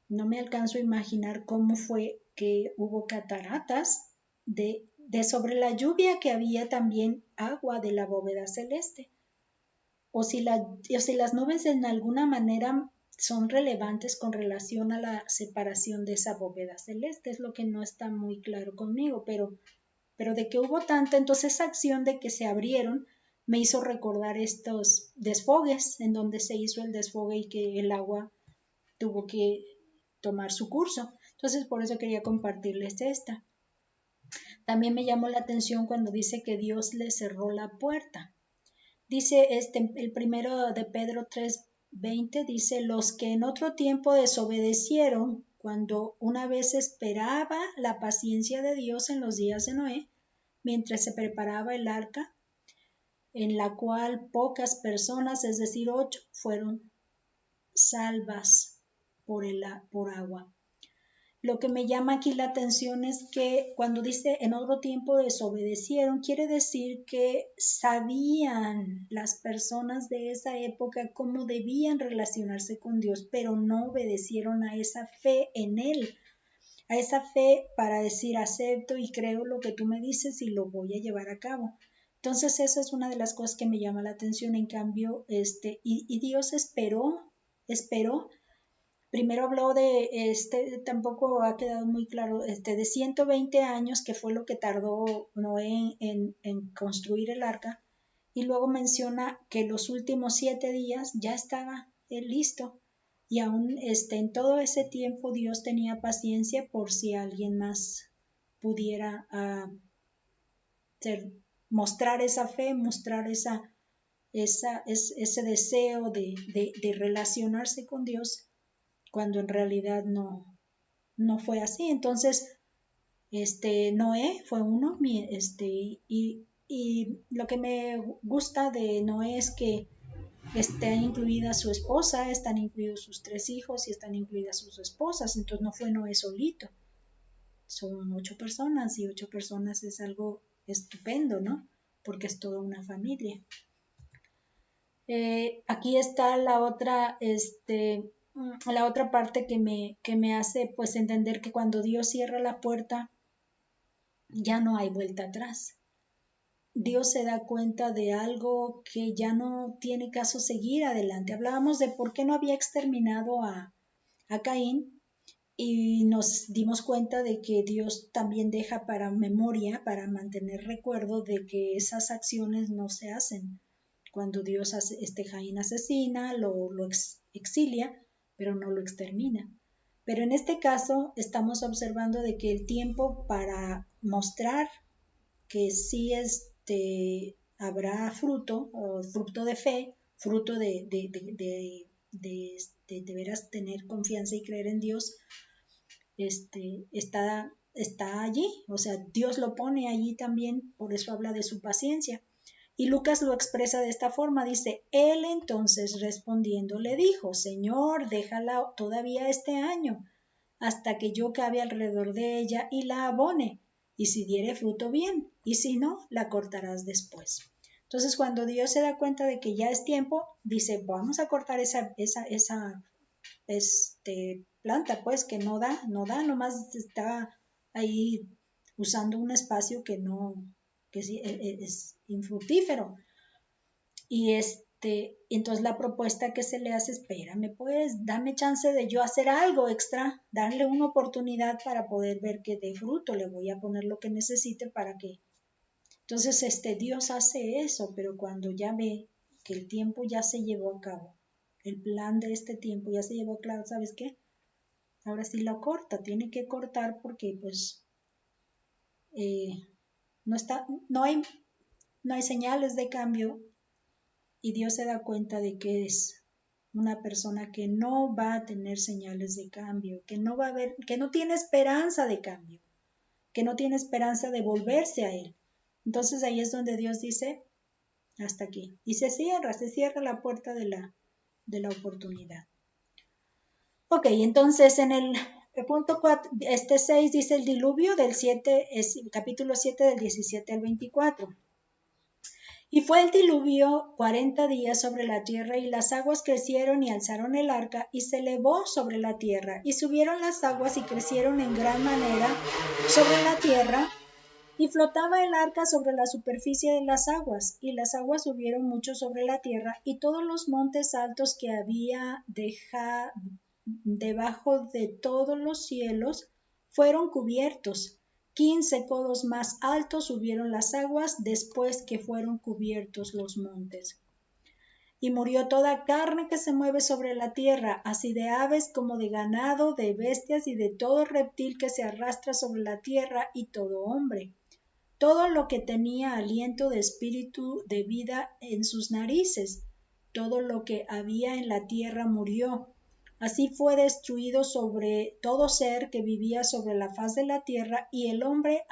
no me alcanzo a imaginar cómo fue que hubo cataratas de sobre la lluvia que había también agua de la bóveda celeste. O si las nubes en alguna manera son relevantes con relación a la separación de esa bóveda celeste, es lo que no está muy claro conmigo, pero de que hubo tanta, entonces esa acción de que se abrieron me hizo recordar estos desfogues en donde se hizo el desfogue y que el agua tuvo que tomar su curso. Entonces por eso quería compartirles esta. También me llamó la atención cuando dice que Dios le cerró la puerta. Dice el primero de Pedro 3:20, dice, los que en otro tiempo desobedecieron cuando una vez esperaba la paciencia de Dios en los días de Noé, mientras se preparaba el arca, en la cual pocas personas, es decir, 8, fueron salvas por agua. Lo que me llama aquí la atención es que cuando dice en otro tiempo desobedecieron, quiere decir que sabían las personas de esa época cómo debían relacionarse con Dios, pero no obedecieron a esa fe en Él, a esa fe para decir acepto y creo lo que tú me dices y lo voy a llevar a cabo. Entonces esa es una de las cosas que me llama la atención. En cambio, y Dios esperó. Primero habló tampoco ha quedado muy claro, de 120 años, que fue lo que tardó Noé en construir el arca, y luego menciona que los últimos 7 días ya estaba listo, y aún en todo ese tiempo Dios tenía paciencia por si alguien más pudiera mostrar esa fe, mostrar ese deseo de relacionarse con Dios, cuando en realidad no fue así. Entonces, Noé fue uno, y lo que me gusta de Noé es que está incluida su esposa, están incluidos sus 3 hijos y están incluidas sus esposas, entonces no fue Noé solito, son 8 personas y 8 personas es algo estupendo, ¿no? Porque es toda una familia. Aquí está la otra parte que me hace pues entender que cuando Dios cierra la puerta ya no hay vuelta atrás. Dios se da cuenta de algo que ya no tiene caso seguir adelante. Hablábamos de por qué no había exterminado a Caín y nos dimos cuenta de que Dios también deja para memoria, para mantener recuerdo de que esas acciones no se hacen. Cuando Dios Caín asesina, lo exilia, pero no lo extermina. Pero en este caso estamos observando de que el tiempo para mostrar que sí habrá fruto, o fruto de fe, fruto de veras tener confianza y creer en Dios, está allí, o sea, Dios lo pone allí también, por eso habla de su paciencia. Y Lucas lo expresa de esta forma, dice, él entonces respondiendo le dijo, Señor, déjala todavía este año, hasta que yo cabe alrededor de ella y la abone, y si diere fruto bien, y si no, la cortarás después. Entonces, cuando Dios se da cuenta de que ya es tiempo, dice, vamos a cortar esa planta, pues, que no da, nomás está ahí usando un espacio que es infructífero. Y entonces la propuesta que se le hace, espérame, pues, dame chance de yo hacer algo extra, darle una oportunidad para poder ver que dé fruto, le voy a poner lo que necesite para que. Entonces, Dios hace eso, pero cuando ya ve que el tiempo ya se llevó a cabo, el plan de este tiempo ya se llevó a cabo, ¿sabes qué? Ahora sí lo corta, tiene que cortar porque, pues, no hay señales de cambio. Y Dios se da cuenta de que es una persona que no va a tener señales de cambio, que no va a haber, que no tiene esperanza de cambio, que no tiene esperanza de volverse a Él. Entonces ahí es donde Dios dice, hasta aquí. Y se cierra la puerta de la oportunidad. Ok, entonces en el punto 6 dice el diluvio del 7, capítulo 7 del 17 al 24. Y fue el diluvio 40 días sobre la tierra, y las aguas crecieron y alzaron el arca, y se elevó sobre la tierra, y subieron las aguas y crecieron en gran manera sobre la tierra, y flotaba el arca sobre la superficie de las aguas, y las aguas subieron mucho sobre la tierra, y todos los montes altos que había debajo de todos los cielos fueron cubiertos. 15 codos más altos subieron las aguas después que fueron cubiertos los montes. Y murió toda carne que se mueve sobre la tierra, así de aves como de ganado, de bestias y de todo reptil que se arrastra sobre la tierra, y todo hombre. Todo lo que tenía aliento de espíritu de vida en sus narices, todo lo que había en la tierra murió. Así fue destruido sobre todo ser que vivía sobre la faz de la tierra, y el hombre,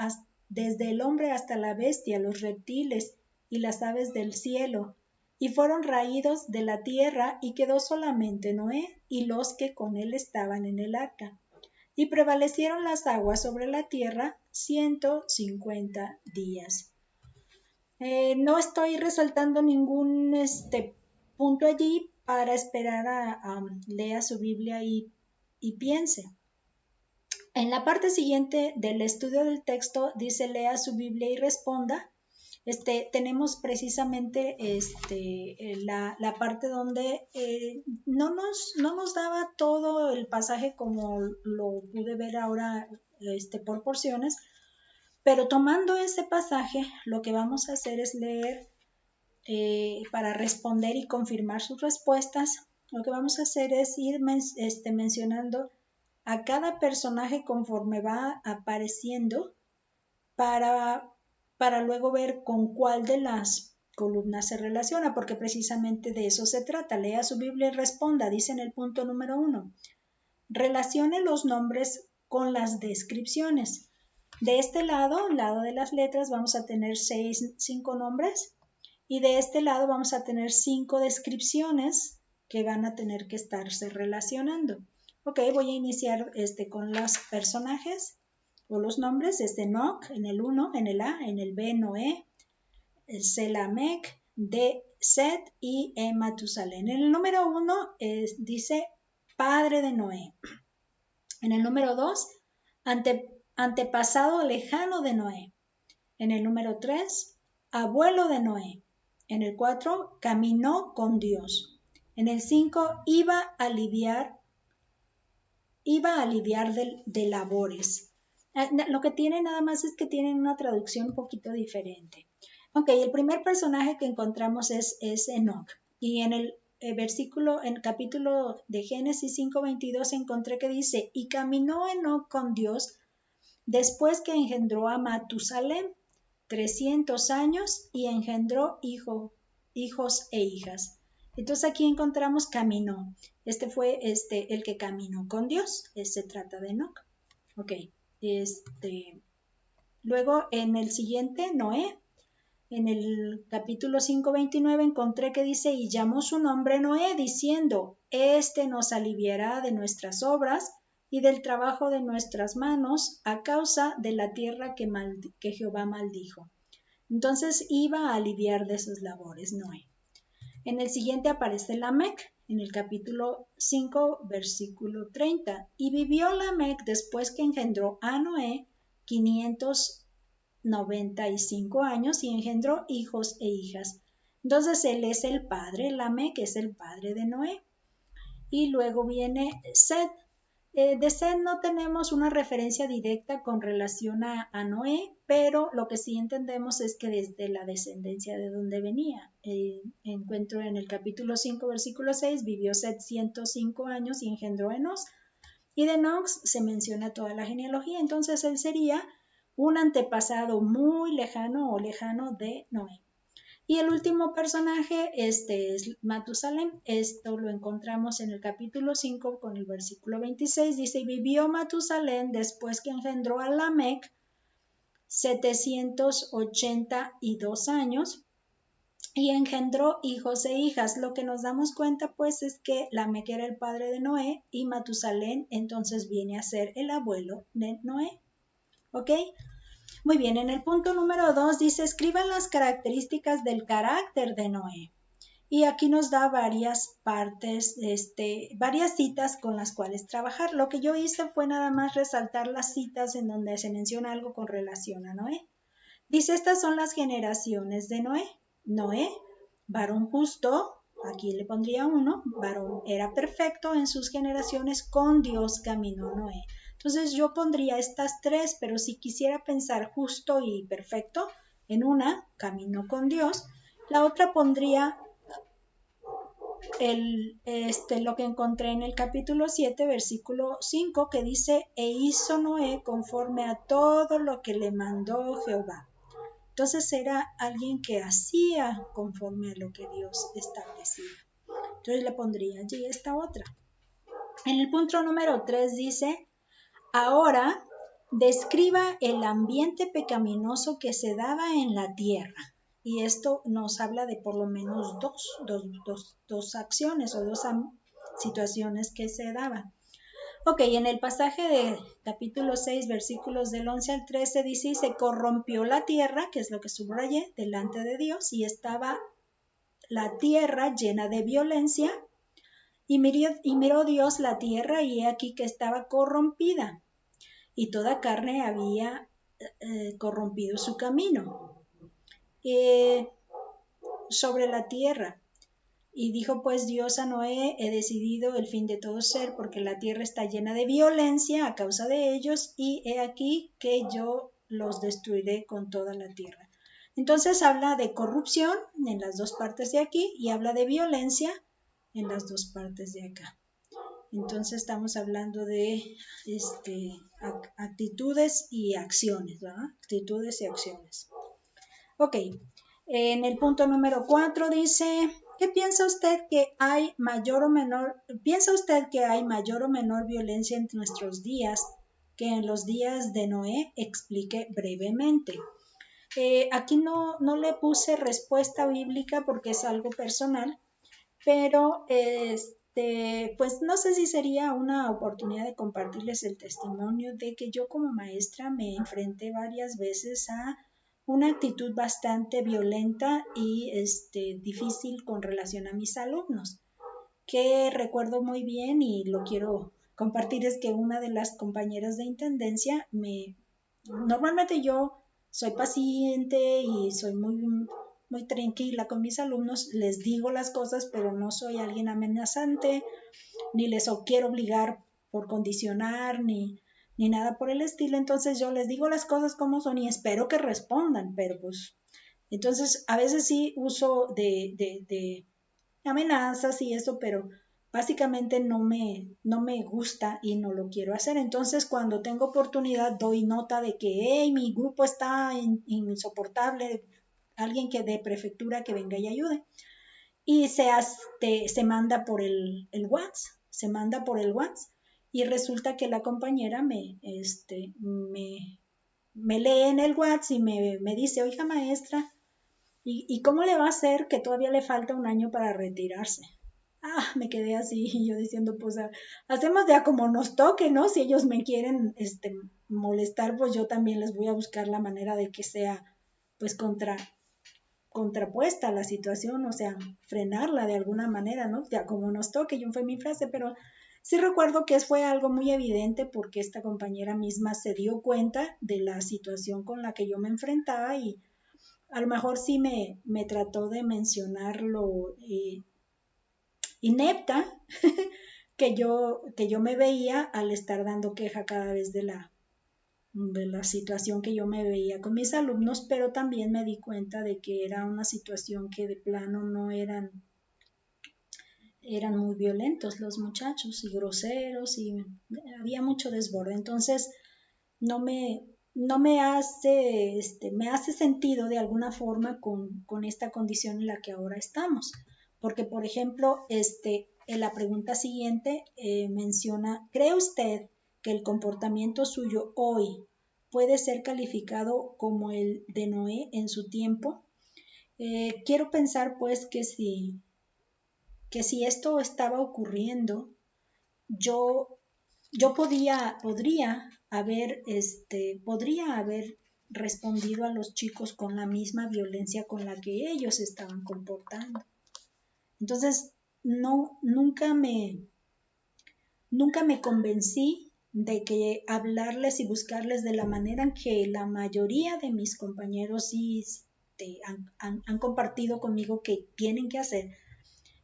desde el hombre hasta la bestia, los reptiles y las aves del cielo, y fueron raídos de la tierra, y quedó solamente Noé y los que con él estaban en el arca. Y prevalecieron las aguas sobre la tierra 150 días. No estoy resaltando ningún punto allí para esperar a lea su Biblia y piense. En la parte siguiente del estudio del texto dice lea su Biblia y responda. Tenemos precisamente la parte donde no nos daba todo el pasaje como lo pude ver ahora por porciones, pero tomando ese pasaje lo que vamos a hacer es leer para responder y confirmar sus respuestas. Lo que vamos a hacer es ir mencionando a cada personaje conforme va apareciendo para luego ver con cuál de las columnas se relaciona, porque precisamente de eso se trata. Lea su Biblia y responda, dice en el punto número 1. Relacione los nombres con las descripciones. De este lado de las letras, vamos a tener 5 nombres, y de este lado vamos a tener 5 descripciones que van a tener que estarse relacionando. Ok, voy a iniciar con los personajes o los nombres. Enoc en el 1, en el A, en el B, Noé, Selamec, D, Set y Matusalén. En el número 1 dice padre de Noé. En el número 2, antepasado lejano de Noé. En el número 3, abuelo de Noé. En el 4, caminó con Dios. En el 5, iba a aliviar de labores. Lo que tiene nada más es que tienen una traducción un poquito diferente. Ok, el primer personaje que encontramos es Enoc. Y en el capítulo de Génesis 5:22 encontré que dice, y caminó Enoc con Dios después que engendró a Matusalén 300 años y engendró hijos e hijas. Entonces aquí encontramos caminó. Fue el que caminó con Dios. Se trata de Enoc. Ok. Luego en el siguiente, Noé. En el capítulo 5:29 encontré que dice, y llamó su nombre Noé, diciendo, nos aliviará de nuestras obras, y del trabajo de nuestras manos a causa de la tierra que Jehová maldijo. Entonces iba a aliviar de sus labores Noé. En el siguiente aparece Lamec, en el capítulo 5, versículo 30. Y vivió Lamec después que engendró a Noé 595 años y engendró hijos e hijas. Entonces él es el padre, Lamec es el padre de Noé. Y luego viene Set. De Set no tenemos una referencia directa con relación a Noé, pero lo que sí entendemos es que desde la descendencia de donde venía. Encuentro en el capítulo 5, versículo 6, vivió Set 105 años y engendró a Enos. Y de Nox se menciona toda la genealogía, entonces él sería un antepasado muy lejano o lejano de Noé. Y el último personaje es Matusalén. Esto lo encontramos en el capítulo 5 con el versículo 26. Dice, y vivió Matusalén después que engendró a Lamec 782 años y engendró hijos e hijas. Lo que nos damos cuenta pues es que Lamec era el padre de Noé y Matusalén entonces viene a ser el abuelo de Noé. ¿Ok? Muy bien, en el punto número 2 dice, escriban las características del carácter de Noé. Y aquí nos da varias partes, varias citas con las cuales trabajar. Lo que yo hice fue nada más resaltar las citas en donde se menciona algo con relación a Noé. Dice, estas son las generaciones de Noé. Noé, varón justo, aquí le pondría 1, varón era perfecto en sus generaciones, con Dios caminó Noé. Entonces yo pondría estas 3, pero si quisiera pensar justo y perfecto, en una, caminó con Dios, la otra pondría lo que encontré en el capítulo 7, versículo 5, que dice, e hizo Noé conforme a todo lo que le mandó Jehová. Entonces era alguien que hacía conforme a lo que Dios establecía. Entonces le pondría allí esta otra. En el punto número 3 dice, ahora describa el ambiente pecaminoso que se daba en la tierra. Y esto nos habla de por lo menos dos acciones o dos situaciones que se daban. Ok, en el pasaje de capítulo 6, versículos del 11 al 13 dice, y se corrompió la tierra, que es lo que subrayé, delante de Dios, y estaba la tierra llena de violencia, y miró Dios la tierra, y he aquí que estaba corrompida, y toda carne había corrompido su camino sobre la tierra. Y dijo pues Dios a Noé, he decidido el fin de todo ser, porque la tierra está llena de violencia a causa de ellos, y he aquí que yo los destruiré con toda la tierra. Entonces habla de corrupción en las dos partes de aquí y habla de violencia en las dos partes de acá. Entonces estamos hablando de actitudes y acciones, ¿verdad? Actitudes y acciones. Ok, en el punto número 4 dice, ¿qué piensa usted que hay mayor o menor violencia en nuestros días que en los días de Noé? Explique brevemente. Aquí no le puse respuesta bíblica porque es algo personal, pero pues no sé si sería una oportunidad de compartirles el testimonio de que yo como maestra me enfrenté varias veces a una actitud bastante violenta y difícil con relación a mis alumnos, que recuerdo muy bien y lo quiero compartir. Es que una de las compañeras de intendencia normalmente yo soy paciente y soy muy tranquila con mis alumnos, les digo las cosas, pero no soy alguien amenazante, ni les quiero obligar por condicionar, ni nada por el estilo. Entonces yo les digo las cosas como son y espero que respondan, pero pues entonces a veces sí uso de amenazas y eso, pero básicamente no me gusta y no lo quiero hacer. Entonces cuando tengo oportunidad doy nota de que hey, mi grupo está insoportable, alguien que de prefectura que venga y ayude. Y se manda por el WhatsApp, y resulta que la compañera me lee en el WhatsApp y me dice, oiga maestra, ¿y cómo le va a hacer que todavía le falta un año para retirarse? Me quedé así y yo diciendo, pues hacemos ya como nos toque, ¿no? Si ellos me quieren molestar, pues yo también les voy a buscar la manera de que sea pues contrapuesta a la situación, o sea, frenarla de alguna manera, ¿no? Ya como nos toque, yo fue mi frase, pero sí recuerdo que fue algo muy evidente porque esta compañera misma se dio cuenta de la situación con la que yo me enfrentaba y a lo mejor sí me trató de mencionar lo inepta que yo me veía al estar dando queja cada vez de la situación que yo me veía con mis alumnos, pero también me di cuenta de que era una situación que de plano no eran muy violentos los muchachos y groseros y había mucho desborde. Entonces, no me, me hace sentido de alguna forma con esta condición en la que ahora estamos. Porque, por ejemplo, en la pregunta siguiente menciona, ¿cree usted que el comportamiento suyo hoy puede ser calificado como el de Noé en su tiempo? Quiero pensar pues que si esto estaba ocurriendo, yo, yo podría haber respondido a los chicos con la misma violencia con la que ellos estaban comportando. Entonces, no, nunca me convencí de que hablarles y buscarles de la manera en que la mayoría de mis compañeros sí han compartido conmigo que tienen que hacer,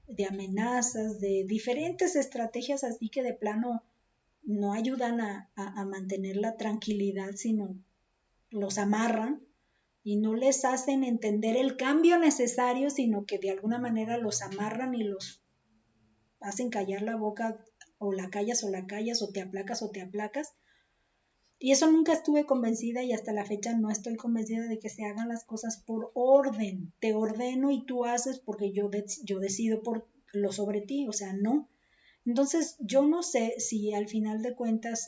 de amenazas, de diferentes estrategias así que de plano no ayudan a mantener la tranquilidad, sino los amarran y no les hacen entender el cambio necesario, sino que de alguna manera los amarran y los hacen callar la boca, o la callas o la callas, o te aplacas o te aplacas. Y eso nunca estuve convencida y hasta la fecha no estoy convencida de que se hagan las cosas por orden. Te ordeno y tú haces porque yo decido por lo sobre ti, o sea, no. Entonces, yo no sé si al final de cuentas,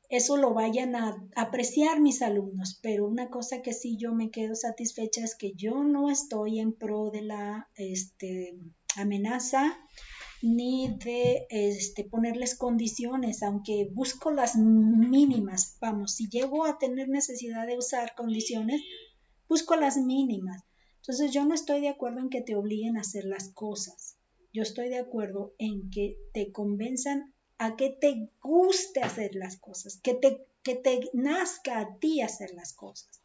eso lo vayan a apreciar mis alumnos, pero una cosa que sí yo me quedo satisfecha es que yo no estoy en pro de la amenaza ni de ponerles condiciones, aunque busco las mínimas. Vamos, si llego a tener necesidad de usar condiciones, busco las mínimas. Entonces yo no estoy de acuerdo en que te obliguen a hacer las cosas. Yo estoy de acuerdo en que te convenzan a que te guste hacer las cosas, que te nazca a ti hacer las cosas.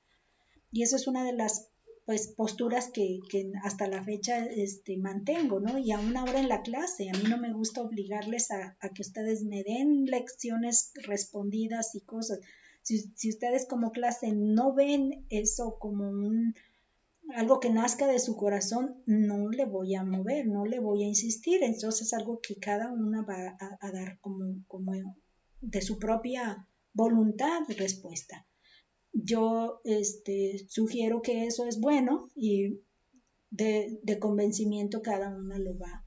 Y eso es una de las pues posturas que hasta la fecha mantengo, ¿no? Y aún ahora en la clase, a mí no me gusta obligarles a que ustedes me den lecciones respondidas y cosas. Si ustedes como clase no ven eso como algo que nazca de su corazón, no le voy a mover, no le voy a insistir. Entonces es algo que cada una va a dar como de su propia voluntad y respuesta. Yo sugiero que eso es bueno y de convencimiento cada una lo va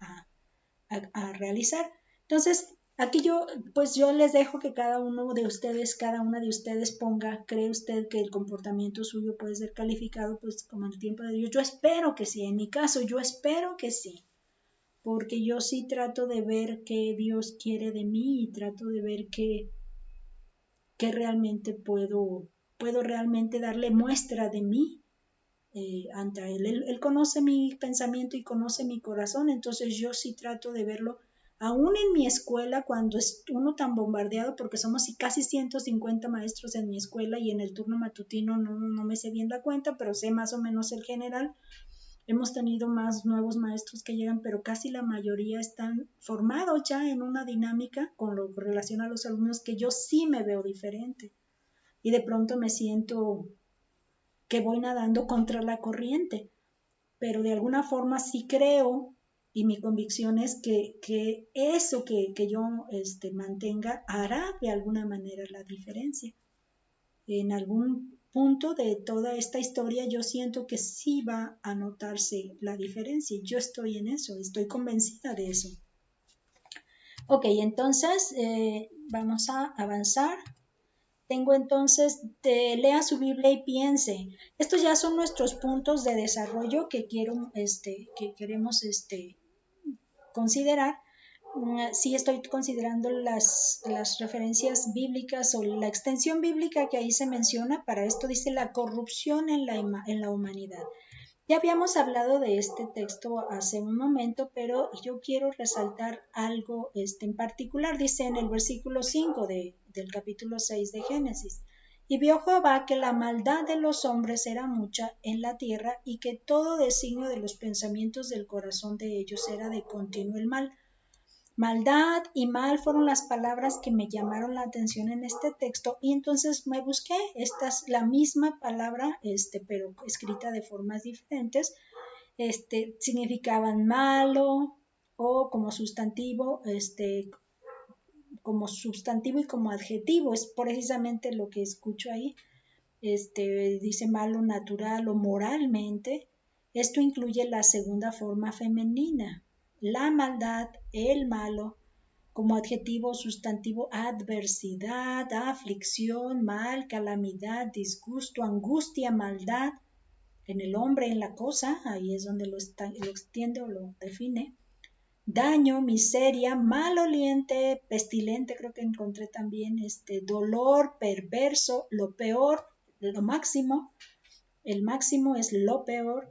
a realizar. Entonces, aquí yo les dejo que cada una de ustedes ponga, ¿cree usted que el comportamiento suyo puede ser calificado pues como el tiempo de Dios? Yo espero que sí, en mi caso yo espero que sí, porque yo sí trato de ver qué Dios quiere de mí y trato de ver qué realmente puedo realmente darle muestra de mí ante él. Él conoce mi pensamiento y conoce mi corazón, entonces yo sí trato de verlo, aún en mi escuela, cuando es uno tan bombardeado, porque somos casi 150 maestros en mi escuela y en el turno matutino no me sé bien la cuenta, pero sé más o menos el general. Hemos tenido más nuevos maestros que llegan, pero casi la mayoría están formados ya en una dinámica con lo que relaciona a los alumnos que yo sí me veo diferente. Y de pronto me siento que voy nadando contra la corriente, pero de alguna forma sí creo y mi convicción es que eso que yo mantenga hará de alguna manera la diferencia. En algún punto de toda esta historia yo siento que sí va a notarse la diferencia y yo estoy en eso, estoy convencida de eso. Ok, entonces vamos a avanzar. tengo entonces, lea su Biblia y piense. Estos ya son nuestros puntos de desarrollo que queremos considerar. Sí estoy considerando las referencias bíblicas o la extensión bíblica que ahí se menciona. Para esto dice la corrupción en la humanidad. Ya habíamos hablado de este texto hace un momento, pero yo quiero resaltar algo en particular. Dice en el versículo 5 del capítulo 6 de Génesis: y vio Jehová que la maldad de los hombres era mucha en la tierra, y que todo designio de los pensamientos del corazón de ellos era de continuo el mal. Maldad y mal fueron las palabras que me llamaron la atención en este texto, y entonces me busqué. Esta es la misma palabra, pero escrita de formas diferentes. Significaban malo o como sustantivo y como adjetivo. Es precisamente lo que escucho ahí. Dice malo natural o moralmente. Esto incluye la segunda forma femenina, la maldad, el malo, como adjetivo sustantivo, adversidad, aflicción, mal, calamidad, disgusto, angustia, maldad, en el hombre, en la cosa. Ahí es donde lo extiende o lo define. Daño, miseria, maloliente, pestilente, creo que encontré también, dolor, perverso, lo peor, lo máximo. El máximo es lo peor.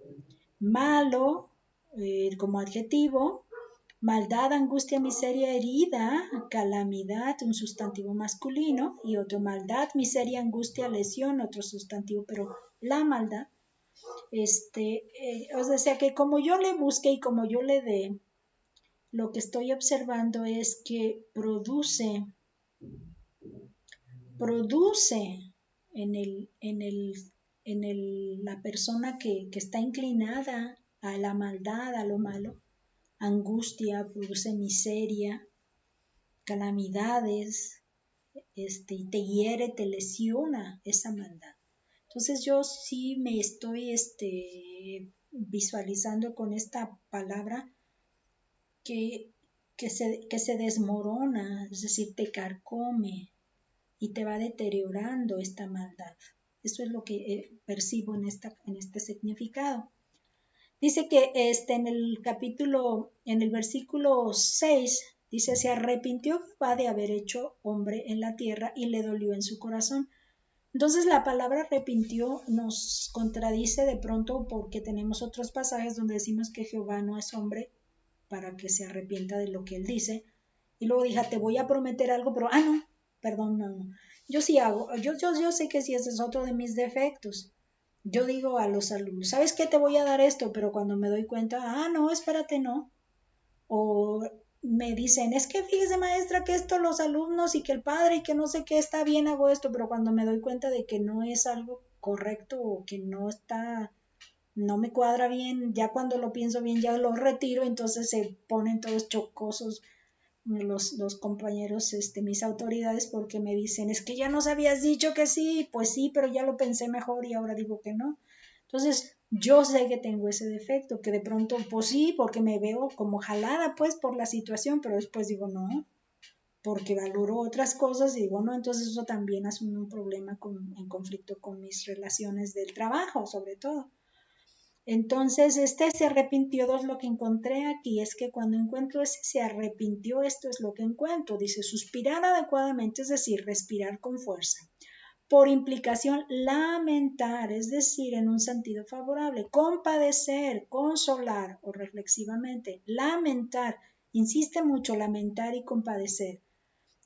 Malo, como adjetivo. Maldad, angustia, miseria, herida, calamidad, un sustantivo masculino, y otro maldad, miseria, angustia, lesión, otro sustantivo, pero la maldad, o sea que como yo le busque y como yo le dé, lo que estoy observando es que produce la persona que está inclinada a la maldad, a lo malo, angustia, produce miseria, calamidades, y te hiere, te lesiona esa maldad. Entonces yo sí me estoy visualizando con esta palabra que se desmorona, es decir, te carcome y te va deteriorando esta maldad. Eso es lo que percibo en este significado. Dice que en el versículo 6, dice: se arrepintió Jehová de haber hecho hombre en la tierra, y le dolió en su corazón. Entonces la palabra arrepintió nos contradice de pronto, porque tenemos otros pasajes donde decimos que Jehová no es hombre para que se arrepienta de lo que él dice. Y luego dije: te voy a prometer algo, pero no, perdón, no. Yo sí hago, yo sé que sí, ese es otro de mis defectos. Yo digo a los alumnos: ¿sabes qué? Te voy a dar esto, pero cuando me doy cuenta, no, espérate, no. O me dicen: es que fíjese, maestra, que esto los alumnos y que el padre y que no sé qué, está bien, hago esto, pero cuando me doy cuenta de que no es algo correcto o que no me cuadra bien, ya cuando lo pienso bien ya lo retiro. Entonces se ponen todos chocosos los compañeros, mis autoridades, porque me dicen: es que ya nos habías dicho que sí. Pues sí, pero ya lo pensé mejor y ahora digo que no. Entonces yo sé que tengo ese defecto, que de pronto pues sí, porque me veo como jalada pues por la situación, pero después digo no, porque valoro otras cosas y digo no. Entonces eso también es un problema en conflicto con mis relaciones del trabajo, sobre todo. Entonces, se arrepintió. Dos, lo que encontré aquí es que cuando encuentro ese se arrepintió, esto es lo que encuentro. Dice: suspirar adecuadamente, es decir, respirar con fuerza. Por implicación, lamentar, es decir, en un sentido favorable. Compadecer, consolar o reflexivamente. Lamentar, insiste mucho, lamentar y compadecer.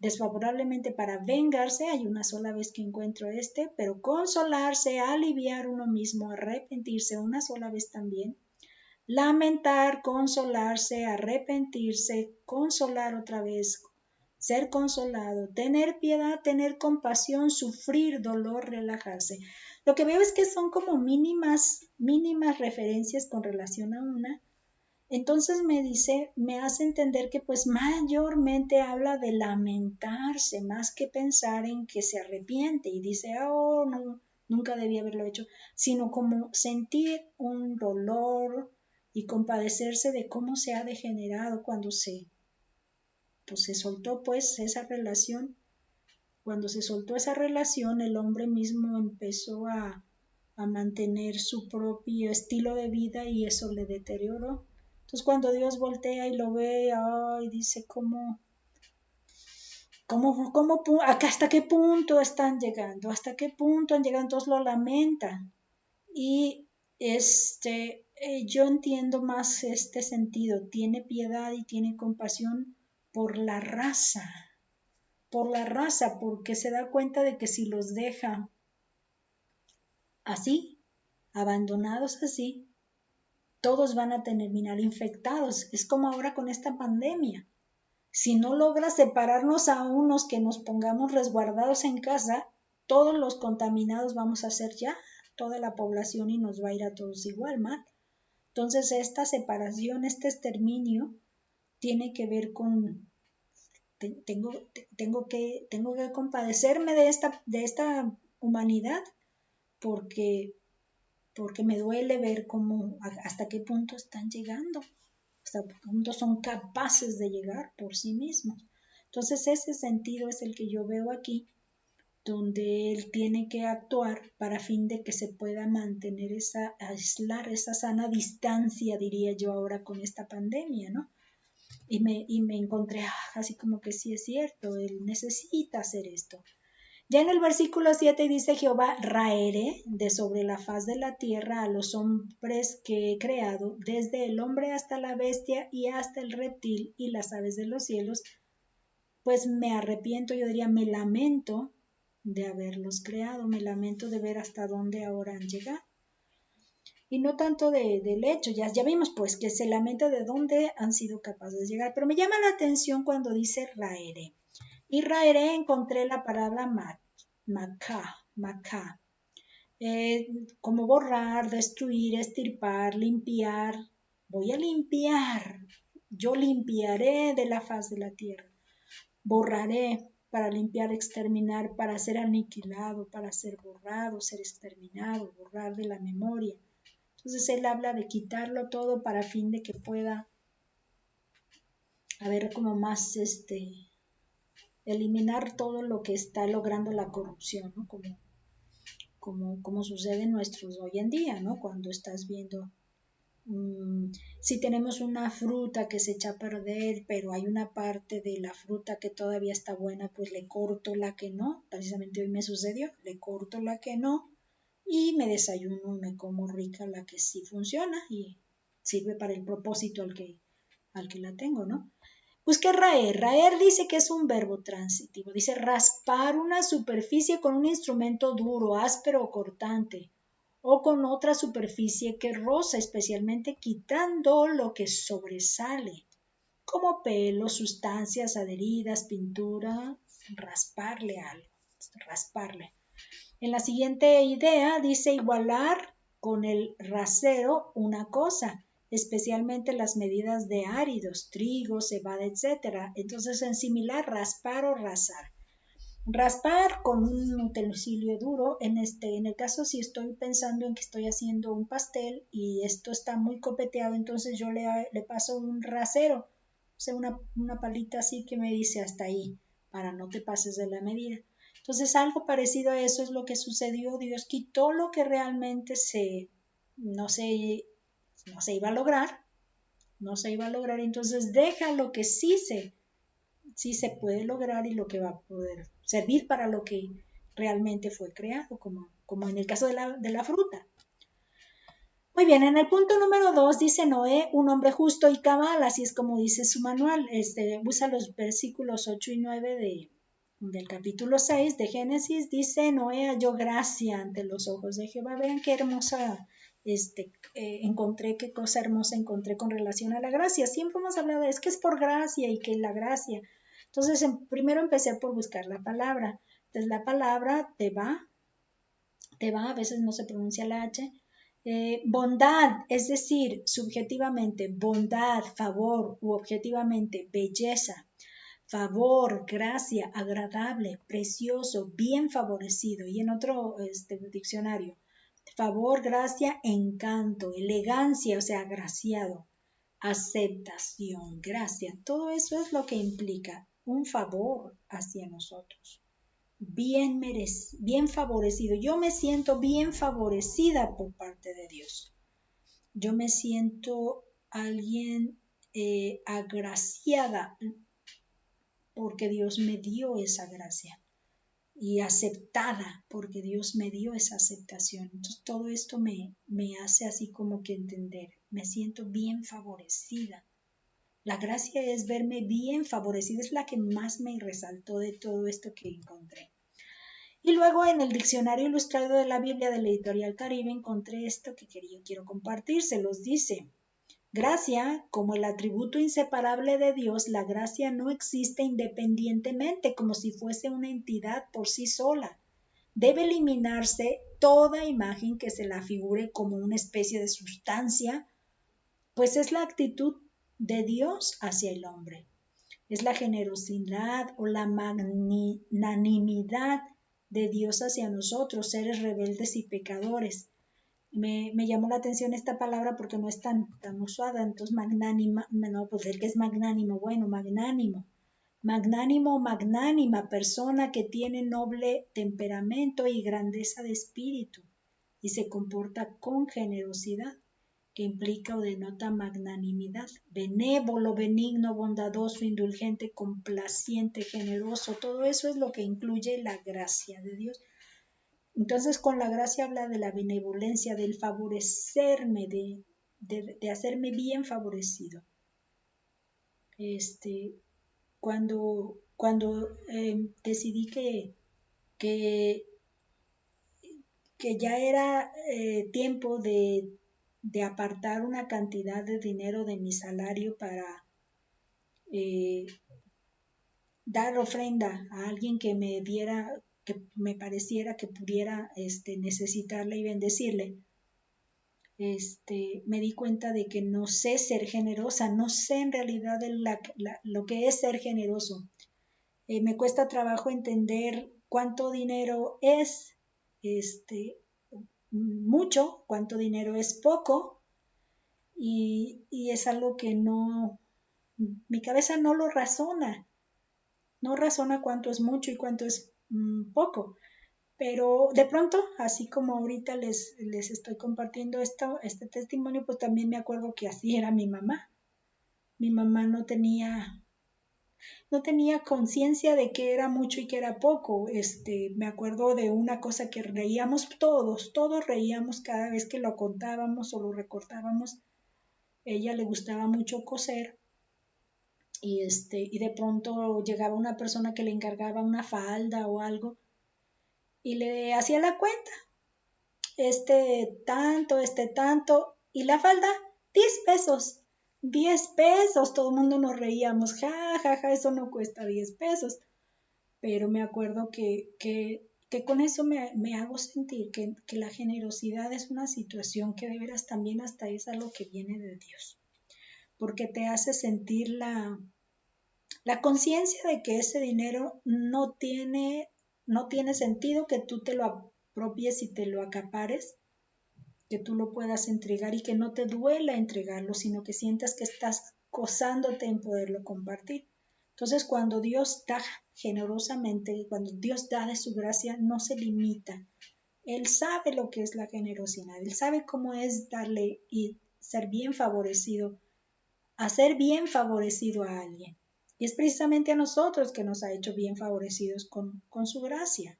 Desfavorablemente, para vengarse, hay una sola vez que encuentro pero consolarse, aliviar uno mismo, arrepentirse, una sola vez también. Lamentar, consolarse, arrepentirse, consolar otra vez, ser consolado, tener piedad, tener compasión, sufrir dolor, relajarse. Lo que veo es que son como mínimas referencias con relación a una. Entonces me hace entender que pues mayormente habla de lamentarse más que pensar en que se arrepiente y dice: oh, no, nunca debí haberlo hecho, sino como sentir un dolor y compadecerse de cómo se ha degenerado cuando se soltó pues esa relación cuando se soltó esa relación, el hombre mismo empezó a mantener su propio estilo de vida y eso le deterioró. Entonces cuando Dios voltea y lo ve, ay, dice hasta qué punto están llegando, hasta qué punto han llegado, entonces lo lamenta. Y yo entiendo más este sentido, tiene piedad y tiene compasión por la raza, porque se da cuenta de que si los deja así, abandonados así, todos van a terminar infectados. Es como ahora con esta pandemia. Si no logra separarnos a unos que nos pongamos resguardados en casa, todos los contaminados vamos a ser ya toda la población y nos va a ir a todos igual mal. Entonces esta separación, este exterminio, tiene que ver con tengo que compadecerme de esta humanidad porque me duele ver hasta qué punto están llegando, hasta qué punto son capaces de llegar por sí mismos. Entonces ese sentido es el que yo veo aquí, donde él tiene que actuar para fin de que se pueda mantener aislar esa sana distancia, diría yo ahora con esta pandemia, ¿no? Y me encontré así como que sí es cierto, él necesita hacer esto. Ya en el versículo 7 dice: Jehová raeré de sobre la faz de la tierra a los hombres que he creado, desde el hombre hasta la bestia y hasta el reptil y las aves de los cielos, pues me arrepiento, yo diría, me lamento de haberlos creado, me lamento de ver hasta dónde ahora han llegado. Y no tanto del hecho, ya vimos pues que se lamenta de dónde han sido capaces de llegar, pero me llama la atención cuando dice raeré. Y raeré encontré la palabra macá, como borrar, destruir, extirpar, limpiar. Voy a limpiar, yo limpiaré de la faz de la tierra. Borraré para limpiar, exterminar, para ser aniquilado, para ser borrado, ser exterminado, borrar de la memoria. Entonces él habla de quitarlo todo para fin de que pueda haber como más eliminar todo lo que está logrando la corrupción, ¿no? Como sucede en nuestros hoy en día, ¿no? Cuando estás viendo, si tenemos una fruta que se echa a perder, pero hay una parte de la fruta que todavía está buena, pues le corto la que no. Precisamente hoy me sucedió, le corto la que no y me desayuno y me como rica la que sí funciona y sirve para el propósito al que la tengo, ¿no? Pues que raer. Raer dice que es un verbo transitivo. Dice raspar una superficie con un instrumento duro, áspero o cortante, o con otra superficie que roza, especialmente quitando lo que sobresale, como pelos, sustancias adheridas, pintura, rasparle algo, rasparle. En la siguiente idea dice igualar con el rasero una cosa, especialmente las medidas de áridos, trigo, cebada, etc. Entonces, en similar, raspar o rasar. Raspar con un utensilio duro, en el caso si estoy pensando en que estoy haciendo un pastel y esto está muy copeteado, entonces yo le paso un rasero, o sea, una palita así que me dice hasta ahí, para no te pases de la medida. Entonces algo parecido a eso es lo que sucedió. Dios quitó lo que realmente no se iba a lograr, entonces deja lo que sí se puede lograr y lo que va a poder servir para lo que realmente fue creado, como en el caso de la fruta. Muy bien, en el punto número 2 dice Noé, un hombre justo y cabal, así es como dice su manual. Usa los versículos 8 y 9 del capítulo 6 de Génesis. Dice: Noé halló gracia ante los ojos de Jehová. Vean qué hermosa encontré, qué cosa hermosa encontré con relación a la gracia. Siempre hemos hablado de que es por gracia y que la gracia. Entonces, primero empecé por buscar la palabra. Entonces, la palabra teba, a veces no se pronuncia la H. Bondad, es decir, subjetivamente bondad, favor, u objetivamente belleza, favor, gracia, agradable, precioso, bien favorecido. Y en otro diccionario, favor, gracia, encanto, elegancia, o sea, agraciado, aceptación, gracia. Todo eso es lo que implica un favor hacia nosotros. bien favorecido. Yo me siento bien favorecida por parte de Dios. Yo me siento alguien agraciada porque Dios me dio esa gracia y aceptada porque Dios me dio esa aceptación. Entonces todo esto me hace así como que entender, me siento bien favorecida. La gracia es verme bien favorecida, es la que más me resaltó de todo esto que encontré. Y luego en el Diccionario Ilustrado de la Biblia de la Editorial Caribe encontré esto que quiero compartir. Se los dice: gracia, como el atributo inseparable de Dios, la gracia no existe independientemente, como si fuese una entidad por sí sola. Debe eliminarse toda imagen que se la figure como una especie de sustancia, pues es la actitud de Dios hacia el hombre. Es la generosidad o la magnanimidad de Dios hacia nosotros, seres rebeldes y pecadores. Me llamó la atención esta palabra porque no es tan usada. Entonces magnánima, no, pues el que es magnánimo, bueno, magnánimo. Magnánimo o magnánima, persona que tiene noble temperamento y grandeza de espíritu y se comporta con generosidad, que implica o denota magnanimidad, benévolo, benigno, bondadoso, indulgente, complaciente, generoso. Todo eso es lo que incluye la gracia de Dios. Entonces con la gracia habla de la benevolencia, del favorecerme, de hacerme bien favorecido. Cuando decidí que ya era tiempo de apartar una cantidad de dinero de mi salario para dar ofrenda a alguien que me diera, que me pareciera que pudiera necesitarle y bendecirle, me di cuenta de que no sé ser generosa, no sé en realidad lo que es ser generoso. Me cuesta trabajo entender cuánto dinero es mucho, cuánto dinero es poco, y es algo que no, mi cabeza no lo razona, no razona cuánto es mucho y cuánto es poco. Pero de pronto, así como ahorita les estoy compartiendo este testimonio, pues también me acuerdo que así era mi mamá. Mi mamá no tenía conciencia de que era mucho y que era poco. Me acuerdo de una cosa que reíamos todos reíamos cada vez que lo contábamos o lo recordábamos. Ella le gustaba mucho coser y de pronto llegaba una persona que le encargaba una falda o algo y le hacía la cuenta. Tanto, y la falda, 10 pesos. 10 pesos, todo el mundo nos reíamos, ja, ja, ja, eso no cuesta 10 pesos. Pero me acuerdo que con eso me hago sentir que la generosidad es una situación que de veras también hasta es algo que viene de Dios, porque te hace sentir la conciencia de que ese dinero no tiene sentido que tú te lo apropies y te lo acapares, que tú lo puedas entregar y que no te duela entregarlo, sino que sientas que estás gozándote en poderlo compartir. Entonces, cuando Dios da generosamente, cuando Dios da de su gracia, no se limita. Él sabe lo que es la generosidad, Él sabe cómo es darle y ser bien favorecido, hacer bien favorecido a alguien. Y es precisamente a nosotros que nos ha hecho bien favorecidos con su gracia.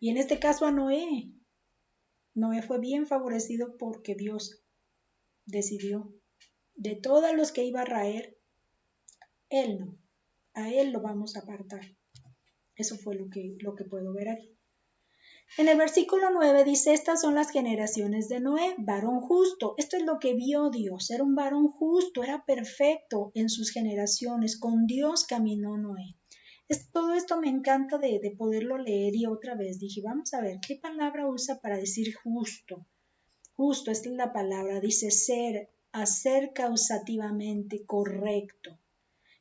Y en este caso a Noé. Noé fue bien favorecido porque Dios decidió, de todos los que iba a raer, él no, a él lo vamos a apartar. Eso fue lo que puedo ver aquí. En el versículo 9 dice: estas son las generaciones de Noé, varón justo. Esto es lo que vio Dios, era un varón justo, era perfecto en sus generaciones, con Dios caminó Noé. Todo esto me encanta de poderlo leer, y otra vez dije, vamos a ver, ¿qué palabra usa para decir justo? Justo, esta es la palabra, dice ser, hacer causativamente, correcto,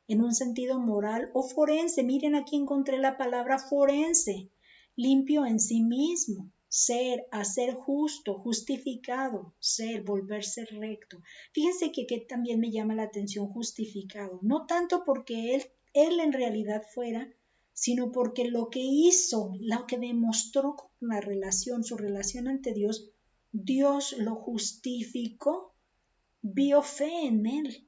en un sentido moral o forense. Miren, aquí encontré la palabra forense, limpio en sí mismo, ser, hacer justo, justificado, ser, volverse recto. Fíjense que también me llama la atención justificado, no tanto porque él en realidad fuera, sino porque lo que hizo, lo que demostró con la relación, su relación ante Dios, Dios lo justificó, vio fe en él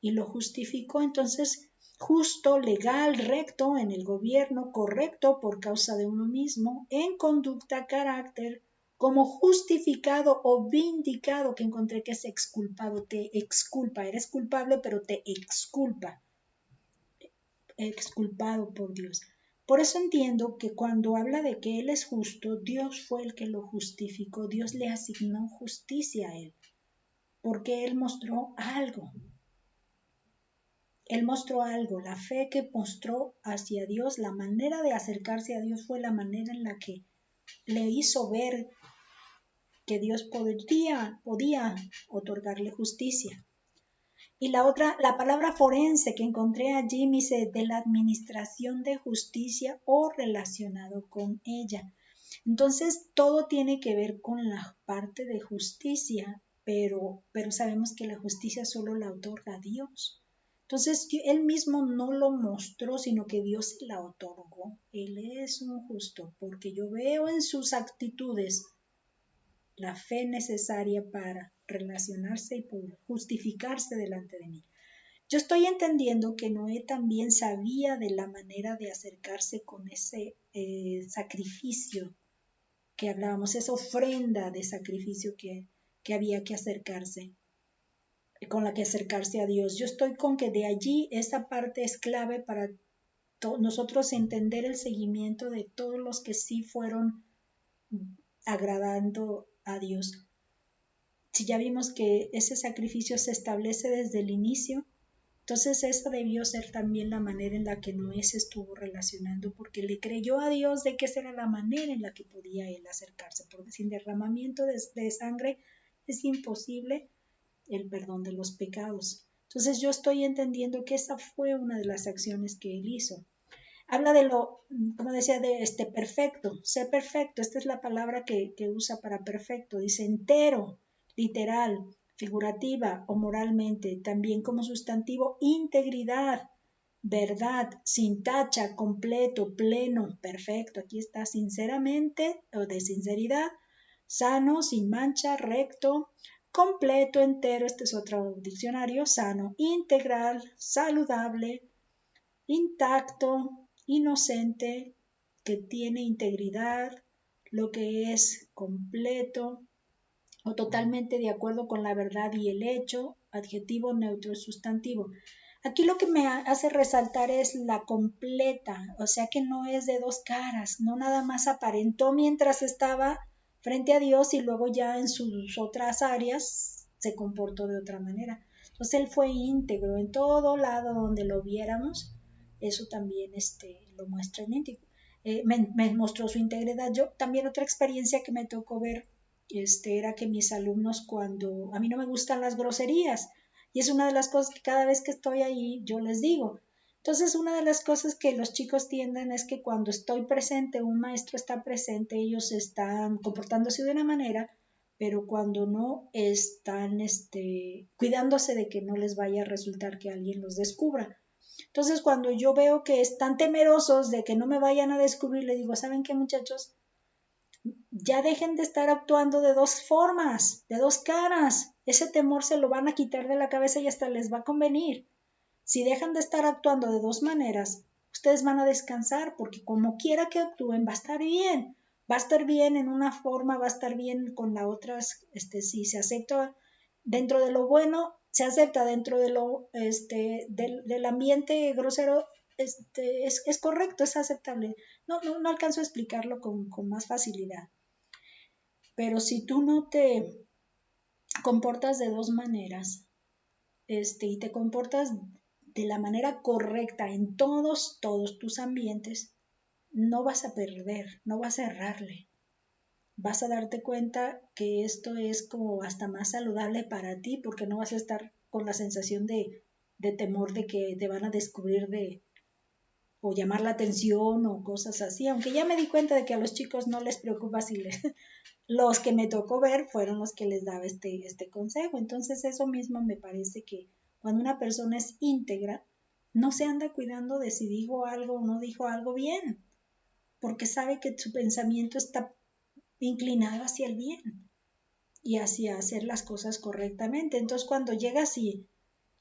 y lo justificó. Entonces, justo, legal, recto en el gobierno, correcto por causa de uno mismo, en conducta, carácter, como justificado o vindicado, que encontré que es exculpado, te exculpa, eres culpable pero te exculpa, exculpado por Dios. Por eso entiendo que cuando habla de que Él es justo, Dios fue el que lo justificó, Dios le asignó justicia a Él, porque Él mostró algo. Él mostró algo, la fe que mostró hacia Dios, la manera de acercarse a Dios fue la manera en la que le hizo ver que Dios podía otorgarle justicia. Y la otra, la palabra forense que encontré allí me dice de la administración de justicia o relacionado con ella. Entonces todo tiene que ver con la parte de justicia, pero sabemos que la justicia solo la otorga Dios. Entonces él mismo no lo mostró, sino que Dios la otorgó. Él es un justo, porque yo veo en sus actitudes la fe necesaria para relacionarse y poder justificarse delante de mí. Yo estoy entendiendo que Noé también sabía de la manera de acercarse con ese sacrificio que hablábamos, esa ofrenda de sacrificio que había que acercarse, con la que acercarse a Dios. Yo estoy con que de allí esa parte es clave para nosotros entender el seguimiento de todos los que sí fueron agradando a Dios. Si ya vimos que ese sacrificio se establece desde el inicio, entonces esa debió ser también la manera en la que Noé se estuvo relacionando, porque le creyó a Dios de que esa era la manera en la que podía él acercarse, porque sin derramamiento de sangre es imposible el perdón de los pecados. Entonces yo estoy entendiendo que esa fue una de las acciones que él hizo. Habla de lo, como decía, de perfecto, sé perfecto, esta es la palabra que usa para perfecto, dice entero, literal, figurativa o moralmente, también como sustantivo, integridad, verdad, sin tacha, completo, pleno, perfecto, aquí está sinceramente o de sinceridad, sano, sin mancha, recto, completo, entero, este es otro diccionario, sano, integral, saludable, intacto, inocente, que tiene integridad, lo que es completo o totalmente de acuerdo con la verdad y el hecho, adjetivo, neutro, sustantivo. Aquí lo que me hace resaltar es la completa, o sea que no es de dos caras, no nada más aparentó mientras estaba frente a Dios y luego ya en sus otras áreas se comportó de otra manera. Entonces él fue íntegro en todo lado donde lo viéramos, eso también lo muestra en íntegro. Me mostró su integridad. Yo también otra experiencia que me tocó ver era que mis alumnos, cuando a mí no me gustan las groserías, y es una de las cosas que cada vez que estoy ahí yo les digo. Entonces, una de las cosas que los chicos tienden es que cuando estoy presente, un maestro está presente, ellos están comportándose de una manera, pero cuando no están cuidándose de que no les vaya a resultar que alguien los descubra. Entonces, cuando yo veo que están temerosos de que no me vayan a descubrir, les digo, ¿saben qué, muchachos? Ya dejen de estar actuando de dos formas, de dos caras. Ese temor se lo van a quitar de la cabeza y hasta les va a convenir. Si dejan de estar actuando de dos maneras, ustedes van a descansar porque como quiera que actúen va a estar bien. Va a estar bien en una forma, va a estar bien con la otra. Si se acepta dentro de lo bueno, se acepta dentro de lo del ambiente grosero, es correcto, es aceptable. No alcanzo a explicarlo con más facilidad. Pero si tú no te comportas de dos maneras, y te comportas de la manera correcta en todos tus ambientes, no vas a perder, no vas a errarle. Vas a darte cuenta que esto es como hasta más saludable para ti porque no vas a estar con la sensación de temor de que te van a descubrir o llamar la atención o cosas así, aunque ya me di cuenta de que a los chicos no les preocupa si los que me tocó ver fueron los que les daba este consejo. Entonces eso mismo me parece que cuando una persona es íntegra, no se anda cuidando de si dijo algo o no dijo algo bien, porque sabe que su pensamiento está inclinado hacia el bien y hacia hacer las cosas correctamente. Entonces cuando llegas y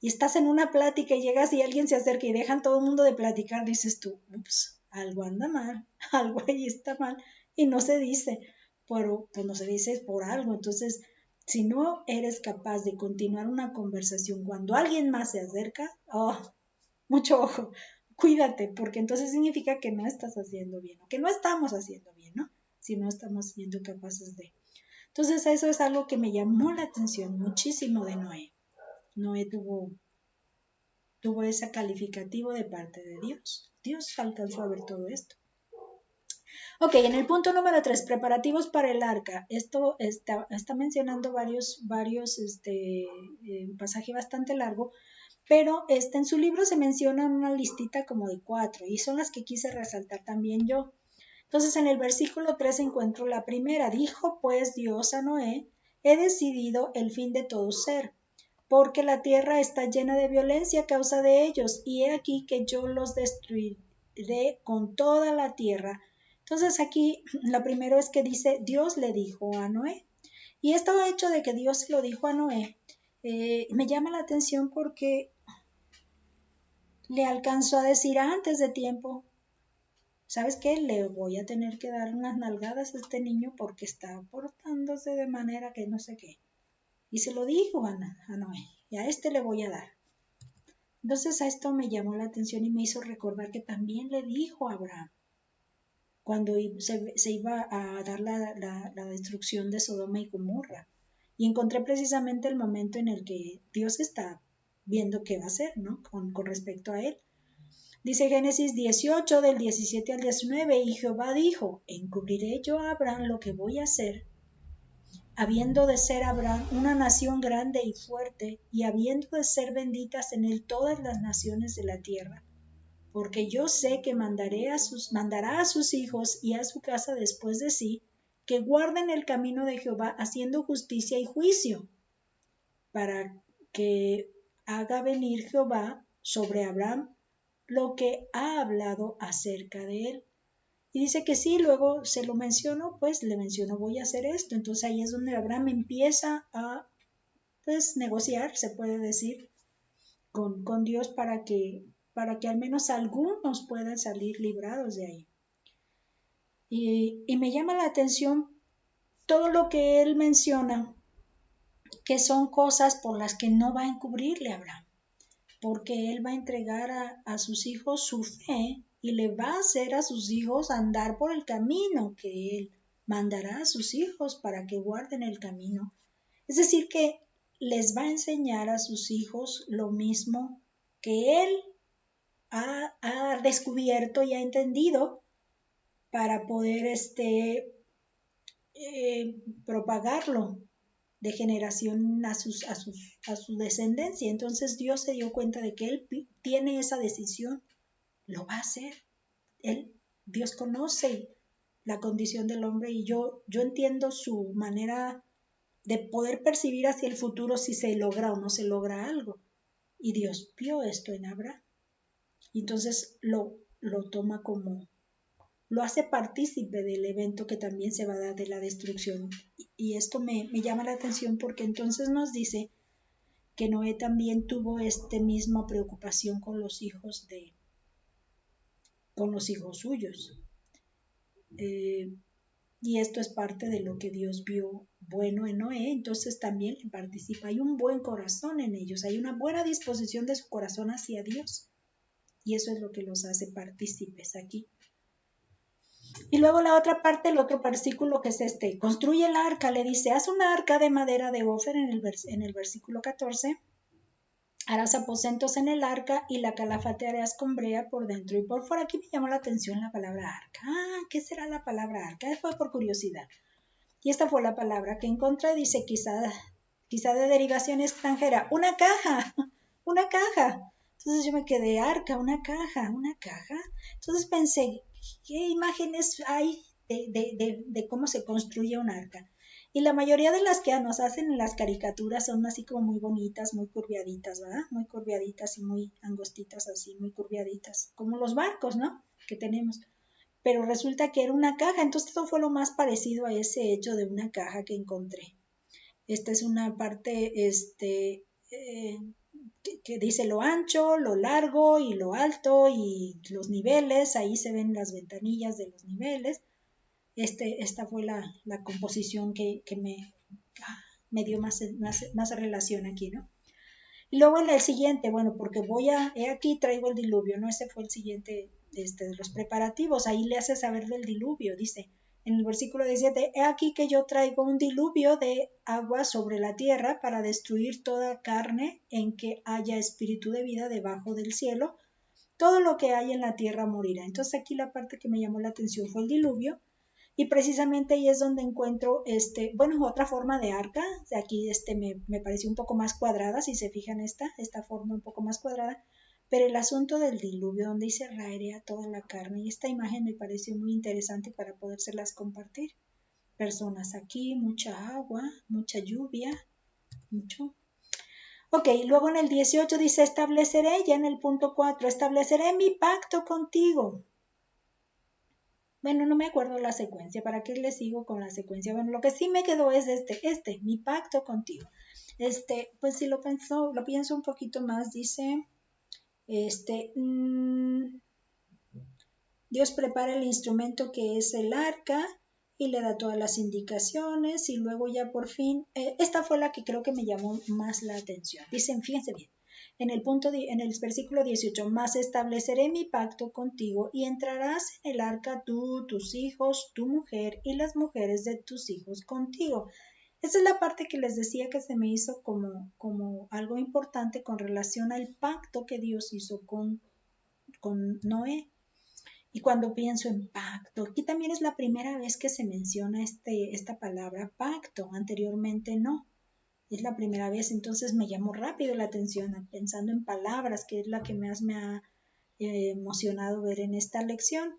estás en una plática y llegas y alguien se acerca y dejan todo el mundo de platicar, dices tú, ups, algo anda mal, algo ahí está mal, y no se dice, pero pues no se dice por algo. Entonces, si no eres capaz de continuar una conversación cuando alguien más se acerca, oh, mucho ojo, cuídate, porque entonces significa que no estás haciendo bien, o que no estamos haciendo bien, ¿no? Si no estamos siendo capaces de. Entonces, eso es algo que me llamó la atención muchísimo de Noé. Noé tuvo ese calificativo de parte de Dios. Dios alcanzó a ver todo esto. Ok, en el punto número 3, preparativos para el arca. Esto está mencionando varios pasaje bastante largo, pero en su libro se menciona una listita como de 4 y son las que quise resaltar también yo. Entonces en el versículo 3 encuentro la primera. Dijo pues Dios a Noé, he decidido el fin de todo ser, porque la tierra está llena de violencia a causa de ellos, y he aquí que yo los destruiré con toda la tierra. Entonces aquí lo primero es que dice, Dios le dijo a Noé. Y esto hecho de que Dios se lo dijo a Noé, me llama la atención porque le alcanzó a decir antes de tiempo, ¿sabes qué? Le voy a tener que dar unas nalgadas a este niño porque está portándose de manera que no sé qué. Y se lo dijo a Noé, y a este le voy a dar. Entonces a esto me llamó la atención y me hizo recordar que también le dijo a Abraham, cuando se iba a dar la destrucción de Sodoma y Gomorra. Y encontré precisamente el momento en el que Dios está viendo qué va a hacer, ¿no? Con respecto a él. Dice Génesis 18, del 17 al 19, y Jehová dijo, encubriré yo a Abraham lo que voy a hacer, habiendo de ser Abraham una nación grande y fuerte, y habiendo de ser benditas en él todas las naciones de la tierra. Porque yo sé que mandará a sus hijos y a su casa después de sí, que guarden el camino de Jehová haciendo justicia y juicio, para que haga venir Jehová sobre Abraham lo que ha hablado acerca de él. Y dice que sí, luego se lo mencionó, pues le mencionó voy a hacer esto. Entonces ahí es donde Abraham empieza a pues negociar, se puede decir, con Dios para que al menos algunos puedan salir librados de ahí. Y me llama la atención todo lo que él menciona, que son cosas por las que no va a encubrirle a Abraham, porque él va a entregar a sus hijos su fe y le va a hacer a sus hijos andar por el camino que él mandará a sus hijos para que guarden el camino. Es decir, que les va a enseñar a sus hijos lo mismo que él ha descubierto y ha entendido para poder propagarlo de generación a su descendencia. Entonces Dios se dio cuenta de que él tiene esa decisión, lo va a hacer. Dios conoce la condición del hombre y yo entiendo su manera de poder percibir hacia el futuro si se logra o no se logra algo. Y Dios vio esto en Abraham. Y entonces lo toma como, lo hace partícipe del evento que también se va a dar de la destrucción. Y esto me llama la atención porque entonces nos dice que Noé también tuvo misma preocupación con los hijos suyos. Y esto es parte de lo que Dios vio bueno en Noé, entonces también participa. Hay un buen corazón en ellos, hay una buena disposición de su corazón hacia Dios. Y eso es lo que los hace partícipes aquí. Y luego la otra parte, el otro versículo que es construye el arca, le dice, haz una arca de madera de Ofer en el versículo 14, harás aposentos en el arca y la calafatearás con brea por dentro y por fuera. Aquí me llamó la atención la palabra arca. ¿Qué será la palabra arca? Fue por curiosidad. Y esta fue la palabra que encontré, dice quizá de derivación extranjera, una caja, una caja. Entonces yo me quedé, arca, una caja. Entonces pensé, ¿qué imágenes hay de cómo se construye un arca? Y la mayoría de las que nos hacen en las caricaturas son así como muy bonitas, muy curviaditas, ¿verdad? Muy curviaditas y muy angostitas así, muy curviaditas, como los barcos, ¿no? Que tenemos. Pero resulta que era una caja, entonces esto fue lo más parecido a ese hecho de una caja que encontré. Esta es una parte, que dice lo ancho, lo largo y lo alto y los niveles, ahí se ven las ventanillas de los niveles. Esta fue la composición que me dio más relación aquí, ¿no? Y luego en el siguiente, bueno, porque aquí traigo el diluvio, ¿no? Ese fue el siguiente de los preparativos, ahí le hace saber del diluvio, dice en el versículo 17, he aquí que yo traigo un diluvio de agua sobre la tierra para destruir toda carne en que haya espíritu de vida debajo del cielo, todo lo que hay en la tierra morirá. Entonces aquí la parte que me llamó la atención fue el diluvio, y precisamente ahí es donde encuentro, otra forma de arca. De aquí me pareció un poco más cuadrada, si se fijan esta forma un poco más cuadrada, pero el asunto del diluvio, donde dice raería toda la carne, y esta imagen me pareció muy interesante para podérselas compartir. Personas aquí, mucha agua, mucha lluvia, mucho. Ok, luego en el 18 dice, estableceré, ya en el punto 4, estableceré mi pacto contigo. Bueno, no me acuerdo la secuencia, ¿para qué le sigo con la secuencia? Bueno, lo que sí me quedó es mi pacto contigo. Pues si lo pienso un poquito más, dice, Dios prepara el instrumento que es el arca y le da todas las indicaciones y luego ya por fin, esta fue la que creo que me llamó más la atención. Dicen, fíjense bien, en el versículo 18, más estableceré mi pacto contigo y entrarás en el arca tú, tus hijos, tu mujer y las mujeres de tus hijos contigo. Esa es la parte que les decía que se me hizo como algo importante con relación al pacto que Dios hizo con Noé. Y cuando pienso en pacto, aquí también es la primera vez que se menciona esta palabra pacto, anteriormente no. Es la primera vez, entonces me llamó rápido la atención pensando en palabras, que es la que más me ha emocionado ver en esta lección.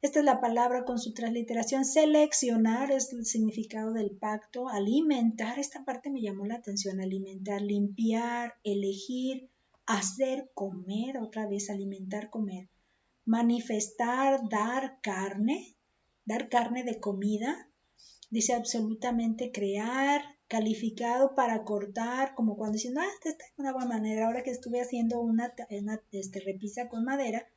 Esta es la palabra con su transliteración. Seleccionar es el significado del pacto. Alimentar, esta parte me llamó la atención. Alimentar, limpiar, elegir, hacer, comer, otra vez alimentar, comer. Manifestar, dar carne de comida. Dice absolutamente crear, calificado para cortar, como cuando diciendo, esta es una buena manera. Ahora que estuve haciendo una repisa con madera,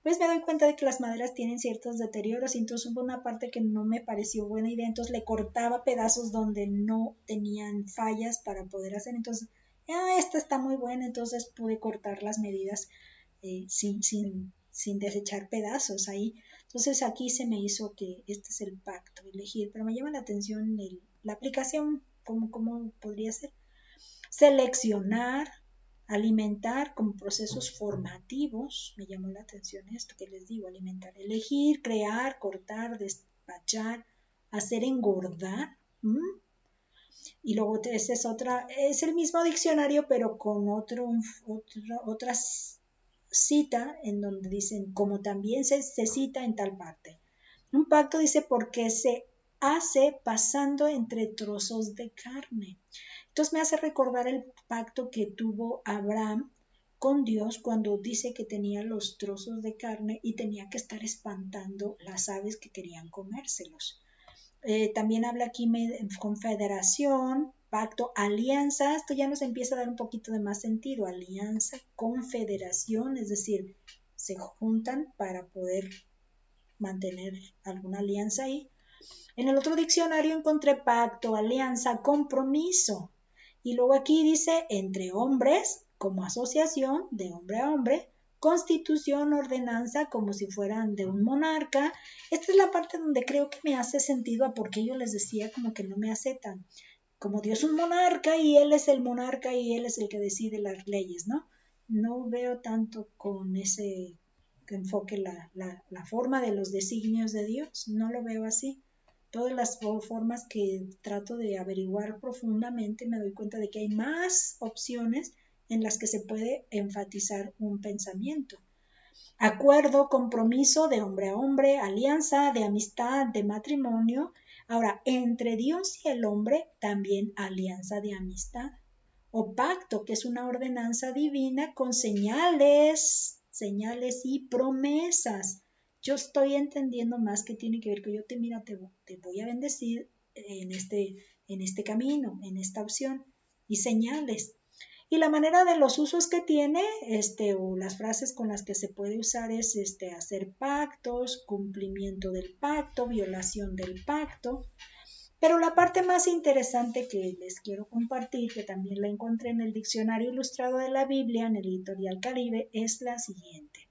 pues me doy cuenta de que las maderas tienen ciertos deterioros, y entonces hubo una parte que no me pareció buena idea, entonces le cortaba pedazos donde no tenían fallas para poder hacer. Entonces, esta está muy buena, entonces pude cortar las medidas sin desechar pedazos ahí. Entonces aquí se me hizo que este es el pacto, elegir, pero me llama la atención la aplicación, ¿cómo podría ser? Seleccionar, alimentar como procesos formativos, me llamó la atención esto que les digo, alimentar, elegir, crear, cortar, despachar, hacer engordar. Y luego es el mismo diccionario, pero con otra cita en donde dicen, como también se cita en tal parte. Un pacto dice porque se hace pasando entre trozos de carne. Entonces me hace recordar el pacto que tuvo Abraham con Dios cuando dice que tenía los trozos de carne y tenía que estar espantando las aves que querían comérselos. También habla aquí confederación, pacto, alianza. Esto ya nos empieza a dar un poquito de más sentido. Alianza, confederación, es decir, se juntan para poder mantener alguna alianza ahí. En el otro diccionario encontré pacto, alianza, compromiso. Y luego aquí dice entre hombres, como asociación de hombre a hombre, constitución, ordenanza, como si fueran de un monarca. Esta es la parte donde creo que me hace sentido a porque yo les decía como que no me hace tan, como Dios es un monarca y Él es el monarca y Él es el que decide las leyes, ¿no? No veo tanto con ese enfoque la forma de los designios de Dios, no lo veo así. Todas las formas que trato de averiguar profundamente me doy cuenta de que hay más opciones en las que se puede enfatizar un pensamiento. Acuerdo, compromiso de hombre a hombre, alianza, de amistad, de matrimonio, Ahora, entre Dios y el hombre también alianza de amistad o pacto, que es una ordenanza divina con señales y promesas. Yo estoy entendiendo más que tiene que ver que te voy a bendecir en este camino, en esta opción, y señales. Y la manera de los usos que tiene, o las frases con las que se puede usar es hacer pactos, cumplimiento del pacto, violación del pacto. Pero la parte más interesante que les quiero compartir, que también la encontré en el Diccionario Ilustrado de la Biblia, en el Editorial Caribe, es la siguiente.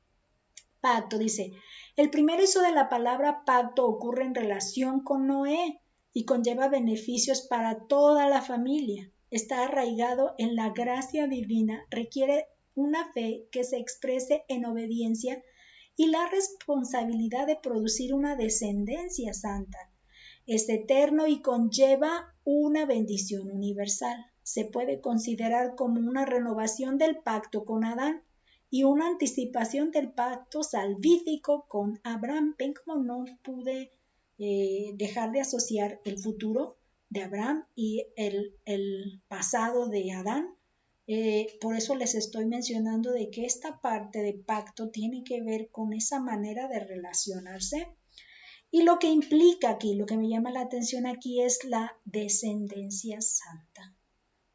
Pacto, dice, el primer uso de la palabra pacto ocurre en relación con Noé y conlleva beneficios para toda la familia. Está arraigado en la gracia divina, requiere una fe que se exprese en obediencia y la responsabilidad de producir una descendencia santa. Es eterno y conlleva una bendición universal. Se puede considerar como una renovación del pacto con Adán y una anticipación del pacto salvífico con Abraham. Ven cómo no pude dejar de asociar el futuro de Abraham y el pasado de Adán. Por eso les estoy mencionando de que esta parte de pacto tiene que ver con esa manera de relacionarse. Y lo que implica aquí, lo que me llama la atención aquí es la descendencia santa,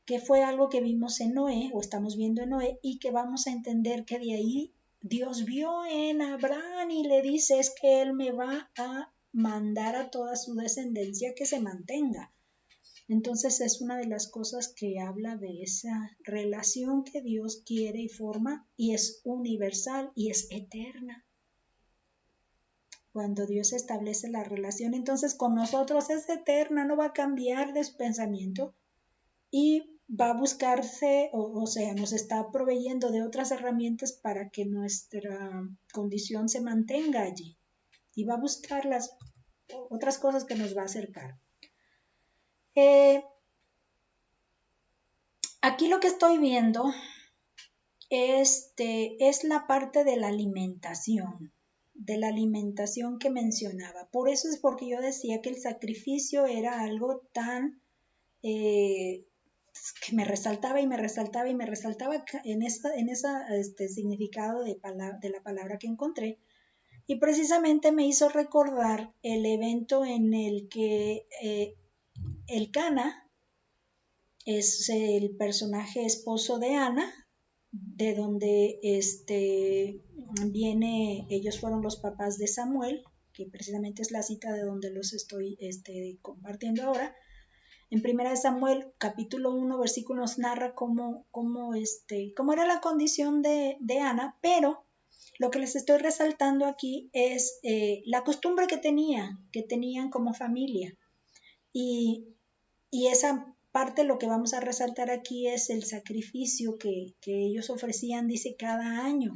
que fue algo que vimos en Noé, o estamos viendo en Noé, y que vamos a entender que de ahí Dios vio en Abraham y le dice es que él me va a mandar a toda su descendencia que se mantenga. Entonces es una de las cosas que habla de esa relación que Dios quiere y forma y es universal y es eterna. Cuando Dios establece la relación, entonces con nosotros es eterna, no va a cambiar de su pensamiento y va a buscarse, o sea, nos está proveyendo de otras herramientas para que nuestra condición se mantenga allí y va a buscar las otras cosas que nos va a acercar. Aquí lo que estoy viendo es la parte de la alimentación que mencionaba. Por eso es porque yo decía que el sacrificio era algo tan que me resaltaba y me resaltaba y me resaltaba en ese significado de la palabra que encontré. Y precisamente me hizo recordar el evento en el que Elcana es el personaje esposo de Ana, de donde ellos fueron los papás de Samuel, que precisamente es la cita de donde los estoy compartiendo ahora. En 1 Samuel, capítulo 1, versículos narra cómo era la condición de Ana, pero lo que les estoy resaltando aquí es la costumbre que tenían como familia. Y esa parte lo que vamos a resaltar aquí es el sacrificio que ellos ofrecían, dice, cada año.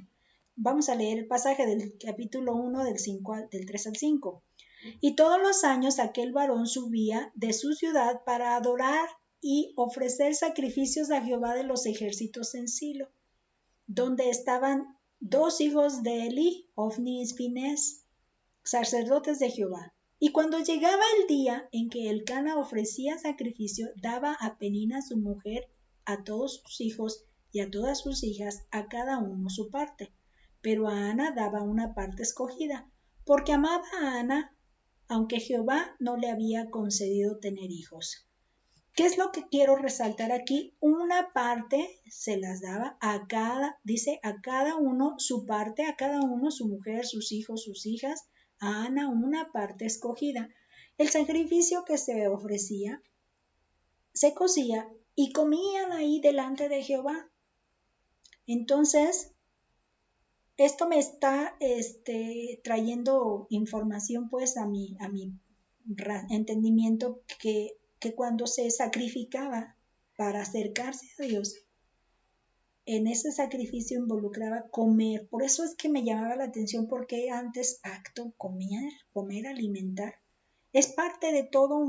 Vamos a leer el pasaje del capítulo 1 del 3 al 5. Y todos los años aquel varón subía de su ciudad para adorar y ofrecer sacrificios a Jehová de los ejércitos en Silo, donde estaban 2 hijos de Eli, Ofni y Finés, sacerdotes de Jehová. Y cuando llegaba el día en que Elcana ofrecía sacrificio, daba a Penina su mujer, a todos sus hijos y a todas sus hijas, a cada uno su parte. Pero a Ana daba una parte escogida, porque amaba a Ana, aunque Jehová no le había concedido tener hijos. ¿Qué es lo que quiero resaltar aquí? Una parte se las daba a cada uno su parte, a cada uno su mujer, sus hijos, sus hijas, a Ana una parte escogida. El sacrificio que se ofrecía se cocía y comían ahí delante de Jehová. Entonces, esto me está trayendo información pues a mi entendimiento que cuando se sacrificaba para acercarse a Dios, en ese sacrificio involucraba comer. Por eso es que me llamaba la atención porque antes pacto, comer, alimentar, es parte de todo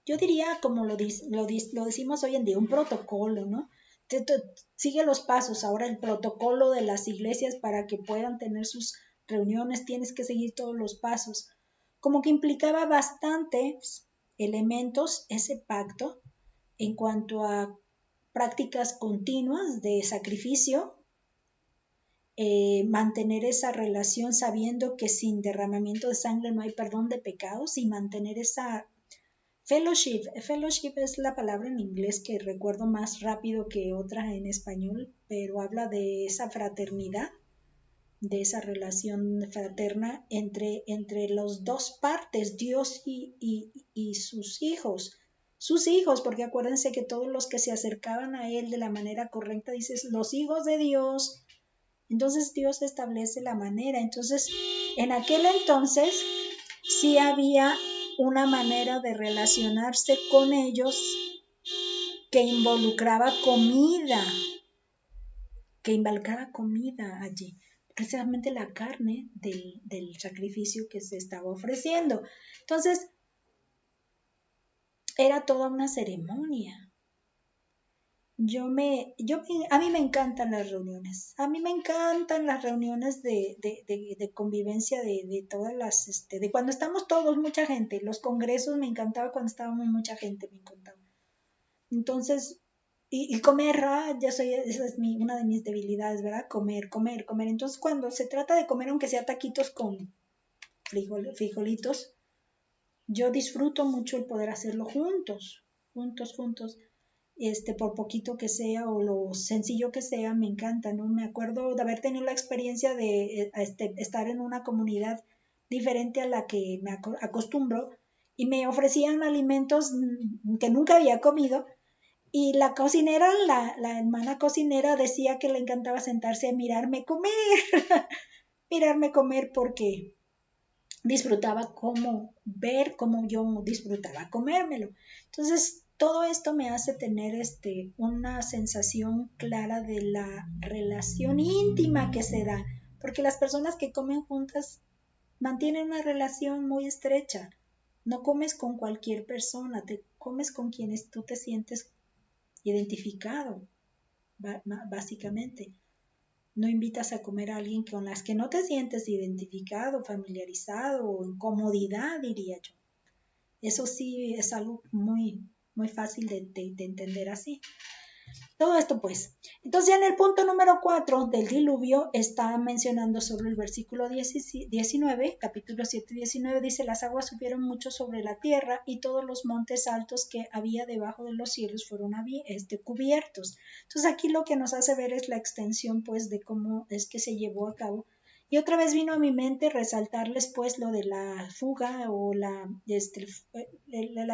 yo diría como lo decimos hoy en día, un protocolo, ¿no? Sigue los pasos. Ahora el protocolo de las iglesias para que puedan tener sus reuniones, tienes que seguir todos los pasos. como que implicaba bastantes elementos ese pacto en cuanto a prácticas continuas de sacrificio, mantener esa relación sabiendo que sin derramamiento de sangre no hay perdón de pecados y mantener esa fellowship. Fellowship es la palabra en inglés que recuerdo más rápido que otra en español, pero habla de esa fraternidad, de esa relación fraterna entre las dos partes, Dios y sus hijos. Sus hijos, porque acuérdense que todos los que se acercaban a Él de la manera correcta, dices, los hijos de Dios. Entonces Dios establece la manera. Entonces, en aquel entonces sí había una manera de relacionarse con ellos que involucraba comida, allí, precisamente la carne del sacrificio que se estaba ofreciendo. Entonces, era toda una ceremonia. A mí me encantan las reuniones. A mí me encantan las reuniones de convivencia de todas las, de cuando estamos todos, mucha gente. Los congresos me encantaba cuando estábamos mucha gente, me encantaba. Entonces, y comer, esa es una de mis debilidades, ¿verdad? Comer. Entonces, cuando se trata de comer, aunque sea taquitos con frijolitos, yo disfruto mucho el poder hacerlo juntos. Por poquito que sea o lo sencillo que sea, me encanta, ¿no? Me acuerdo de haber tenido la experiencia de estar en una comunidad diferente a la que me acostumbro y me ofrecían alimentos que nunca había comido y la cocinera, la hermana cocinera decía que le encantaba sentarse a mirarme comer porque disfrutaba ver cómo yo disfrutaba comérmelo. Entonces, todo esto me hace tener una sensación clara de la relación íntima que se da, porque las personas que comen juntas mantienen una relación muy estrecha. No comes con cualquier persona, te comes con quienes tú te sientes identificado, básicamente. No invitas a comer a alguien con las que no te sientes identificado, familiarizado o en comodidad, diría yo. Eso sí es algo muy, muy fácil de entender así. Todo esto pues. Entonces ya en el punto número 4 del diluvio está mencionando sobre el versículo 19, capítulo 7, 19, dice, las aguas subieron mucho sobre la tierra y todos los montes altos que había debajo de los cielos fueron cubiertos. Entonces aquí lo que nos hace ver es la extensión pues de cómo es que se llevó a cabo. Y otra vez vino a mi mente resaltarles pues lo de la fuga o la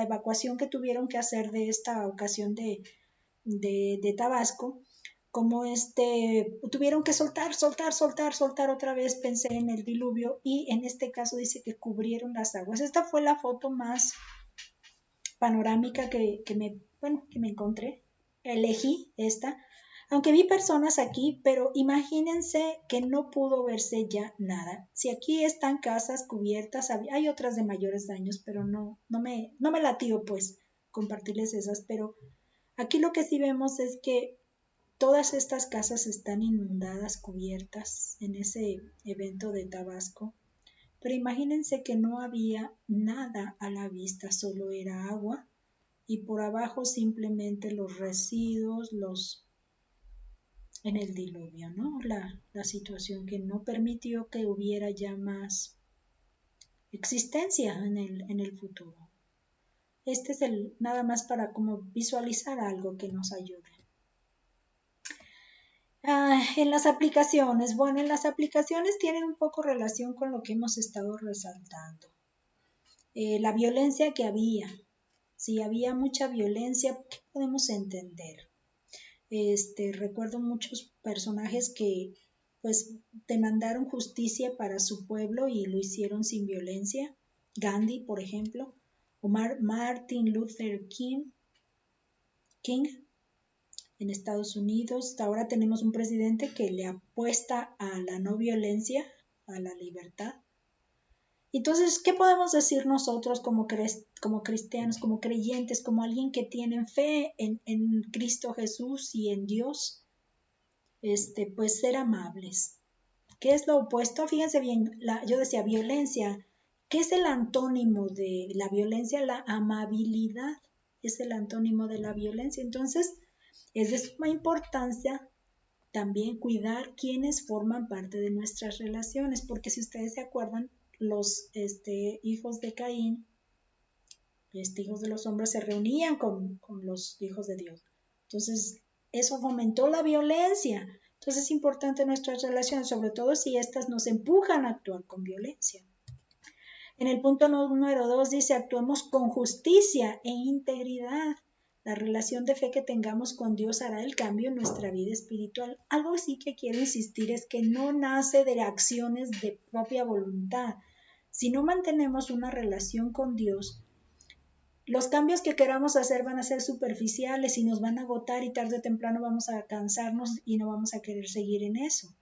evacuación que tuvieron que hacer de esta ocasión de Tabasco, como tuvieron que soltar otra vez, pensé en el diluvio y en este caso dice que cubrieron las aguas. Esta fue la foto más panorámica que me encontré, elegí esta, aunque vi personas aquí, pero imagínense que no pudo verse ya nada. Si aquí están casas cubiertas, hay otras de mayores daños, pero no me latió pues compartirles esas, pero aquí lo que sí vemos es que todas estas casas están inundadas, cubiertas en ese evento de Tabasco. Pero imagínense que no había nada a la vista, solo era agua y por abajo simplemente los residuos, en el diluvio, ¿no? La situación que no permitió que hubiera ya más existencia en el futuro. Este es nada más para como visualizar algo que nos ayude. En las aplicaciones, bueno, en las aplicaciones tienen un poco relación con lo que hemos estado resaltando. La violencia que había, si había mucha violencia, ¿qué podemos entender? Recuerdo muchos personajes que pues demandaron justicia para su pueblo y lo hicieron sin violencia. Gandhi, por ejemplo, o Martin Luther King en Estados Unidos. Ahora tenemos un presidente que le apuesta a la no violencia, a la libertad. Entonces, ¿qué podemos decir nosotros como cristianos, como creyentes, como alguien que tiene fe en Cristo Jesús y en Dios? Pues ser amables. ¿Qué es lo opuesto? Fíjense bien, yo decía violencia. ¿Qué es el antónimo de la violencia? La amabilidad es el antónimo de la violencia. Entonces, es de suma importancia también cuidar quienes forman parte de nuestras relaciones, porque si ustedes se acuerdan, los hijos de Caín, hijos de los hombres, se reunían con los hijos de Dios. Entonces, eso fomentó la violencia. Entonces, es importante nuestras relaciones, sobre todo si éstas nos empujan a actuar con violencia. En el punto número 2 dice, actuemos con justicia e integridad. La relación de fe que tengamos con Dios hará el cambio en nuestra vida espiritual. Algo sí que quiero insistir es que no nace de acciones de propia voluntad. Si no mantenemos una relación con Dios, los cambios que queramos hacer van a ser superficiales y nos van a agotar y tarde o temprano vamos a cansarnos y no vamos a querer seguir en eso.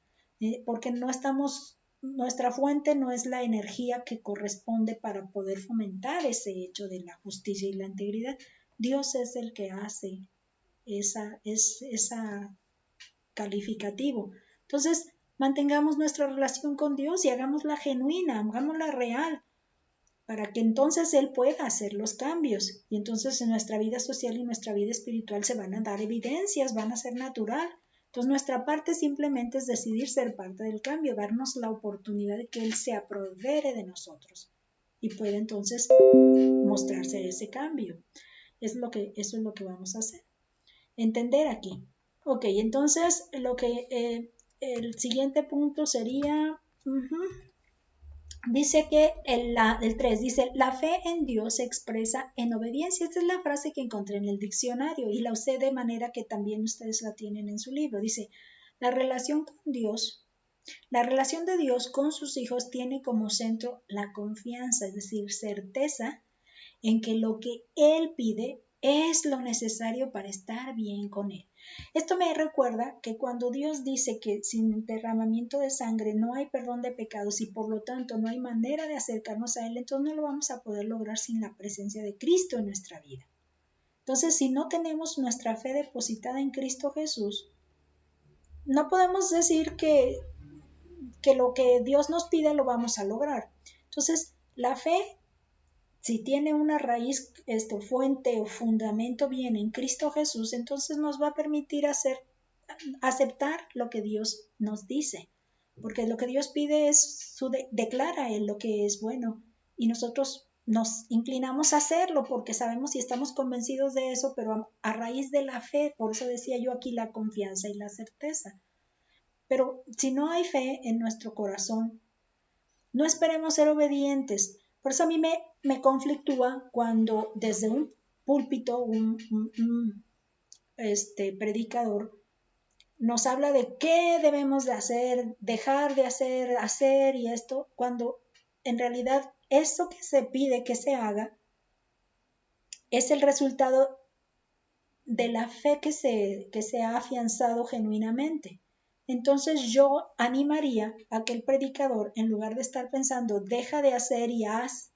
Porque nuestra fuente no es la energía que corresponde para poder fomentar ese hecho de la justicia y la integridad. Dios es el que hace esa calificativo. Entonces, mantengamos nuestra relación con Dios y hagámosla genuina, hagámosla real, para que entonces Él pueda hacer los cambios. Y entonces en nuestra vida social y nuestra vida espiritual se van a dar evidencias, van a ser natural. Entonces nuestra parte simplemente es decidir ser parte del cambio, darnos la oportunidad de que Él se apodere de nosotros y pueda entonces mostrarse ese cambio. Eso es lo que vamos a hacer. Entender aquí. Ok, entonces el siguiente punto sería... Dice que el 3 dice, la fe en Dios se expresa en obediencia. Esta es la frase que encontré en el diccionario y la usé de manera que también ustedes la tienen en su libro. Dice, la relación de Dios con sus hijos tiene como centro la confianza, es decir, certeza en que lo que Él pide es lo necesario para estar bien con Él. Esto me recuerda que cuando Dios dice que sin derramamiento de sangre no hay perdón de pecados y por lo tanto no hay manera de acercarnos a Él, entonces no lo vamos a poder lograr sin la presencia de Cristo en nuestra vida. Entonces, si no tenemos nuestra fe depositada en Cristo Jesús, no podemos decir que lo que Dios nos pide lo vamos a lograr. Entonces, la fe, si tiene una raíz, fuente o fundamento bien en Cristo Jesús, entonces nos va a permitir aceptar lo que Dios nos dice, porque lo que Dios pide declara Él lo que es bueno y nosotros nos inclinamos a hacerlo porque sabemos y estamos convencidos de eso, pero a raíz de la fe, por eso decía yo aquí la confianza y la certeza. Pero si no hay fe en nuestro corazón, no esperemos ser obedientes. Por eso a mí me conflictúa cuando desde un púlpito un predicador nos habla de qué debemos de hacer, dejar de hacer y esto, cuando en realidad eso que se pide que se haga es el resultado de la fe que se ha afianzado genuinamente. Entonces yo animaría a que el predicador, en lugar de estar pensando, deja de hacer y haz,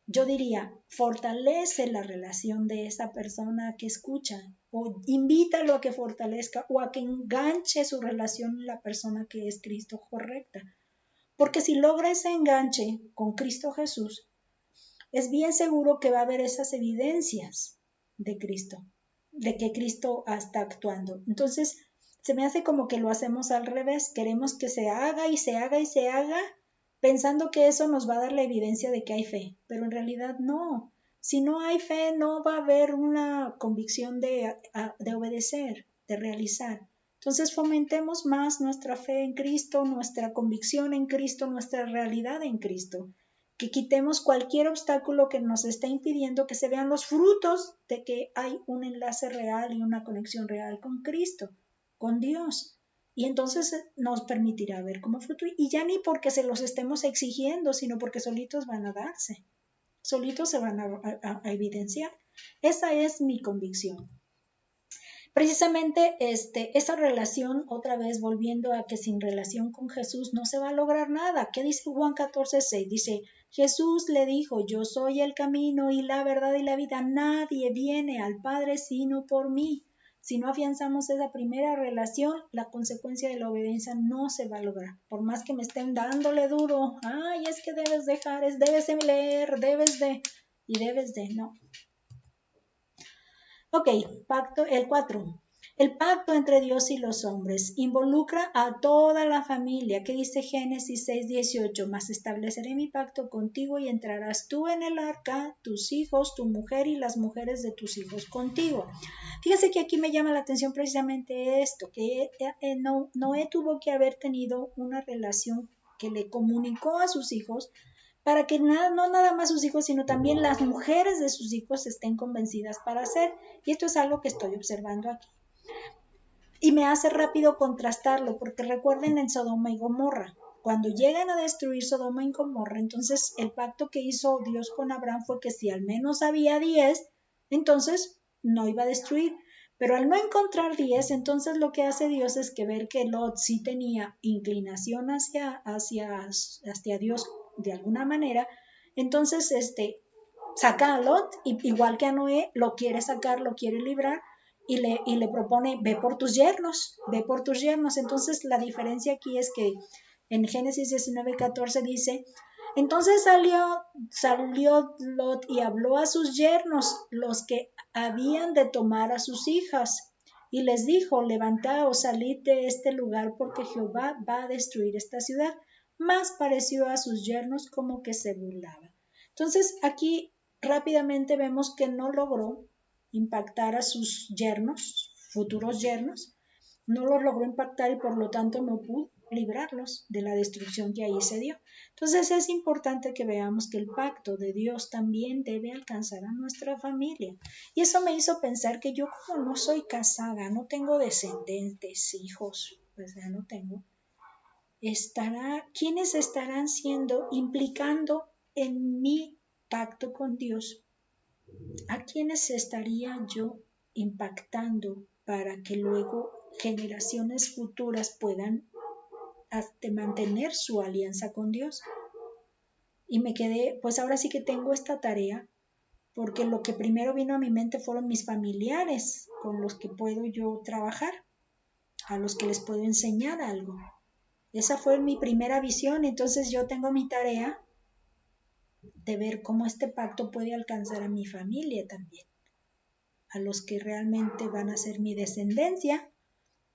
yo diría, fortalece la relación de esa persona que escucha o invítalo a que fortalezca o a que enganche su relación con la persona que es Cristo correcta. Porque si logra ese enganche con Cristo Jesús, es bien seguro que va a haber esas evidencias de Cristo, de que Cristo está actuando. Entonces, se me hace como que lo hacemos al revés. Queremos que se haga y se haga y se haga, pensando que eso nos va a dar la evidencia de que hay fe, pero en realidad no. Si no hay fe, no va a haber una convicción de obedecer, de realizar. Entonces fomentemos más nuestra fe en Cristo, nuestra convicción en Cristo, nuestra realidad en Cristo. Que quitemos cualquier obstáculo que nos esté impidiendo que se vean los frutos de que hay un enlace real y una conexión real con Cristo, con Dios. Y entonces nos permitirá ver como fruto, y ya ni porque se los estemos exigiendo, sino porque solitos van a darse, solitos se van a evidenciar. Esa es mi convicción. Precisamente esa relación, otra vez volviendo a que sin relación con Jesús no se va a lograr nada. ¿Qué dice Juan 14:6? Dice, Jesús le dijo, yo soy el camino y la verdad y la vida, nadie viene al Padre sino por mí. Si no afianzamos esa primera relación, la consecuencia de la obediencia no se va a lograr. Por más que me estén dándole duro, ay, es que debes dejar, debes de leer, no. Ok, el 4. El pacto entre Dios y los hombres involucra a toda la familia. ¿Qué dice Génesis 6:18? Mas estableceré mi pacto contigo y entrarás tú en el arca, tus hijos, tu mujer y las mujeres de tus hijos contigo. Fíjense que aquí me llama la atención precisamente esto, que Noé tuvo que haber tenido una relación que le comunicó a sus hijos para que no nada más sus hijos, sino también las mujeres de sus hijos estén convencidas para hacer. Y esto es algo que estoy observando aquí. Y me hace rápido contrastarlo, porque recuerden en Sodoma y Gomorra, cuando llegan a destruir Sodoma y Gomorra, entonces el pacto que hizo Dios con Abraham fue que si al menos había 10, entonces no iba a destruir. Pero al no encontrar 10, entonces lo que hace Dios es que ver que Lot sí tenía inclinación hacia Dios de alguna manera, entonces saca a Lot, igual que a Noé, lo quiere sacar, lo quiere librar, y le propone, ve por tus yernos. Entonces la diferencia aquí es que en Génesis 19:14 dice, entonces salió Lot y habló a sus yernos, los que habían de tomar a sus hijas, y les dijo, levantaos, salid de este lugar, porque Jehová va a destruir esta ciudad. Mas pareció a sus yernos como que se burlaba. Entonces aquí rápidamente vemos que no logró impactar a sus yernos, futuros yernos, no los logró impactar y por lo tanto no pudo librarlos de la destrucción que ahí se dio. Entonces es importante que veamos que el pacto de Dios también debe alcanzar a nuestra familia. Y eso me hizo pensar que yo, como no soy casada, no tengo descendientes, hijos, pues ya no tengo, ¿quiénes estarán implicando en mi pacto con Dios? ¿A quiénes estaría yo impactando para que luego generaciones futuras puedan mantener su alianza con Dios? Y me quedé, pues ahora sí que tengo esta tarea, porque lo que primero vino a mi mente fueron mis familiares, con los que puedo yo trabajar, a los que les puedo enseñar algo. Esa fue mi primera visión, entonces yo tengo mi tarea de ver cómo este pacto puede alcanzar a mi familia también, a los que realmente van a ser mi descendencia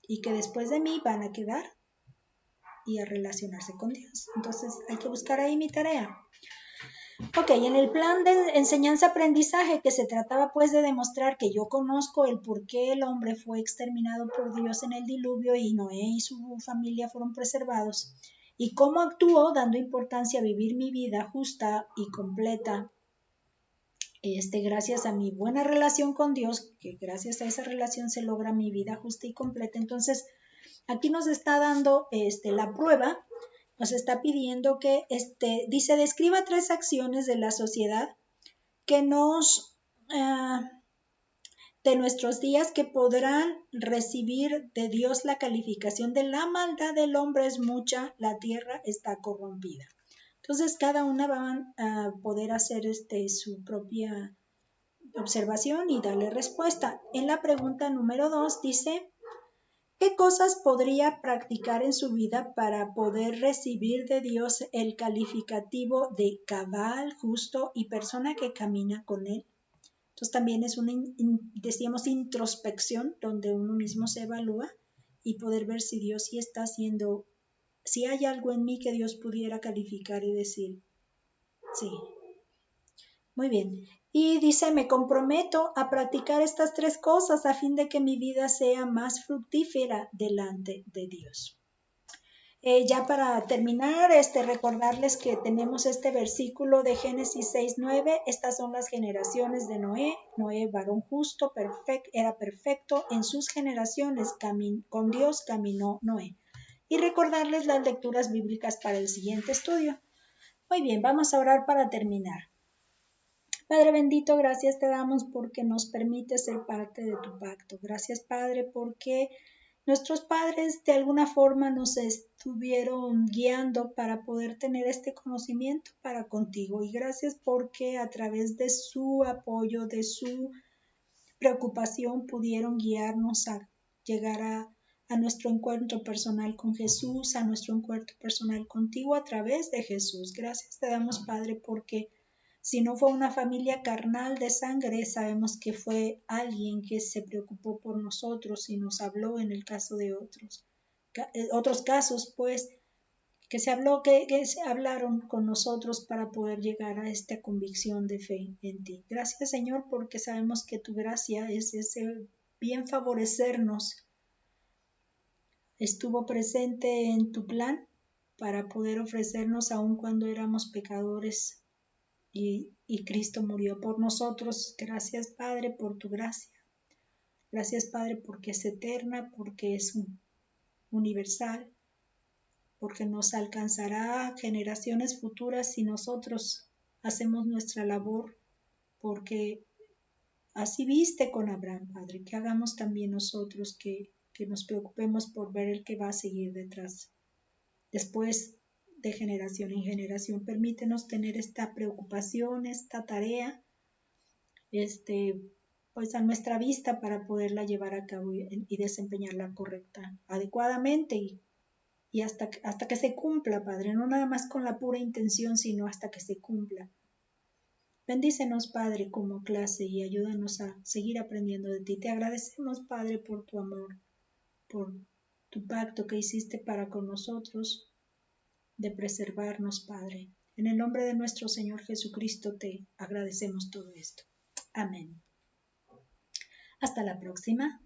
y que después de mí van a quedar y a relacionarse con Dios. Entonces hay que buscar ahí mi tarea. Ok, en el plan de enseñanza-aprendizaje, que se trataba pues de demostrar que yo conozco el por qué el hombre fue exterminado por Dios en el diluvio y Noé y su familia fueron preservados, y cómo actuó dando importancia a vivir mi vida justa y completa, gracias a mi buena relación con Dios, que gracias a esa relación se logra mi vida justa y completa. Entonces, aquí nos está dando la prueba, nos está pidiendo que, dice, describa 3 acciones de la sociedad que de nuestros días que podrán recibir de Dios la calificación de la maldad del hombre es mucha, la tierra está corrompida. Entonces, cada una va a poder hacer su propia observación y darle respuesta. En la pregunta número 2 dice, ¿qué cosas podría practicar en su vida para poder recibir de Dios el calificativo de cabal, justo y persona que camina con Él? Entonces también es una, decíamos, introspección donde uno mismo se evalúa y poder ver si Dios sí está haciendo, si hay algo en mí que Dios pudiera calificar y decir, sí. Muy bien. Y dice, me comprometo a practicar estas 3 cosas a fin de que mi vida sea más fructífera delante de Dios. Ya para terminar, recordarles que tenemos este versículo de Génesis 6:9. Estas son las generaciones de Noé. Noé, varón justo, era perfecto en sus generaciones. Con Dios caminó Noé. Y recordarles las lecturas bíblicas para el siguiente estudio. Muy bien, vamos a orar para terminar. Padre bendito, gracias te damos porque nos permite ser parte de tu pacto. Gracias, Padre, porque nuestros padres de alguna forma nos estuvieron guiando para poder tener este conocimiento para contigo. Y gracias porque a través de su apoyo, de su preocupación pudieron guiarnos a llegar a nuestro encuentro personal con Jesús, a nuestro encuentro personal contigo a través de Jesús. Gracias te damos, Padre, porque si no fue una familia carnal de sangre, sabemos que fue alguien que se preocupó por nosotros y nos habló en el caso de otros casos, pues, que se habló, que se hablaron con nosotros para poder llegar a esta convicción de fe en ti. Gracias, Señor, porque sabemos que tu gracia es ese bien favorecernos. Estuvo presente en tu plan para poder ofrecernos aun cuando éramos pecadores y Cristo murió por nosotros. Gracias, Padre, por tu gracia. Gracias, Padre, porque es eterna, porque es universal, porque nos alcanzará a generaciones futuras si nosotros hacemos nuestra labor, porque así viste con Abraham, Padre, que hagamos también nosotros, que nos preocupemos por ver el que va a seguir detrás. Después de generación en generación, permítenos tener esta preocupación, esta tarea, pues a nuestra vista para poderla llevar a cabo y desempeñarla correcta, adecuadamente y hasta que se cumpla, Padre, no nada más con la pura intención, sino hasta que se cumpla. Bendícenos, Padre, como clase y ayúdanos a seguir aprendiendo de ti. Te agradecemos, Padre, por tu amor, por tu pacto que hiciste para con nosotros, de preservarnos, Padre. En el nombre de nuestro Señor Jesucristo te agradecemos todo esto. Amén. Hasta la próxima.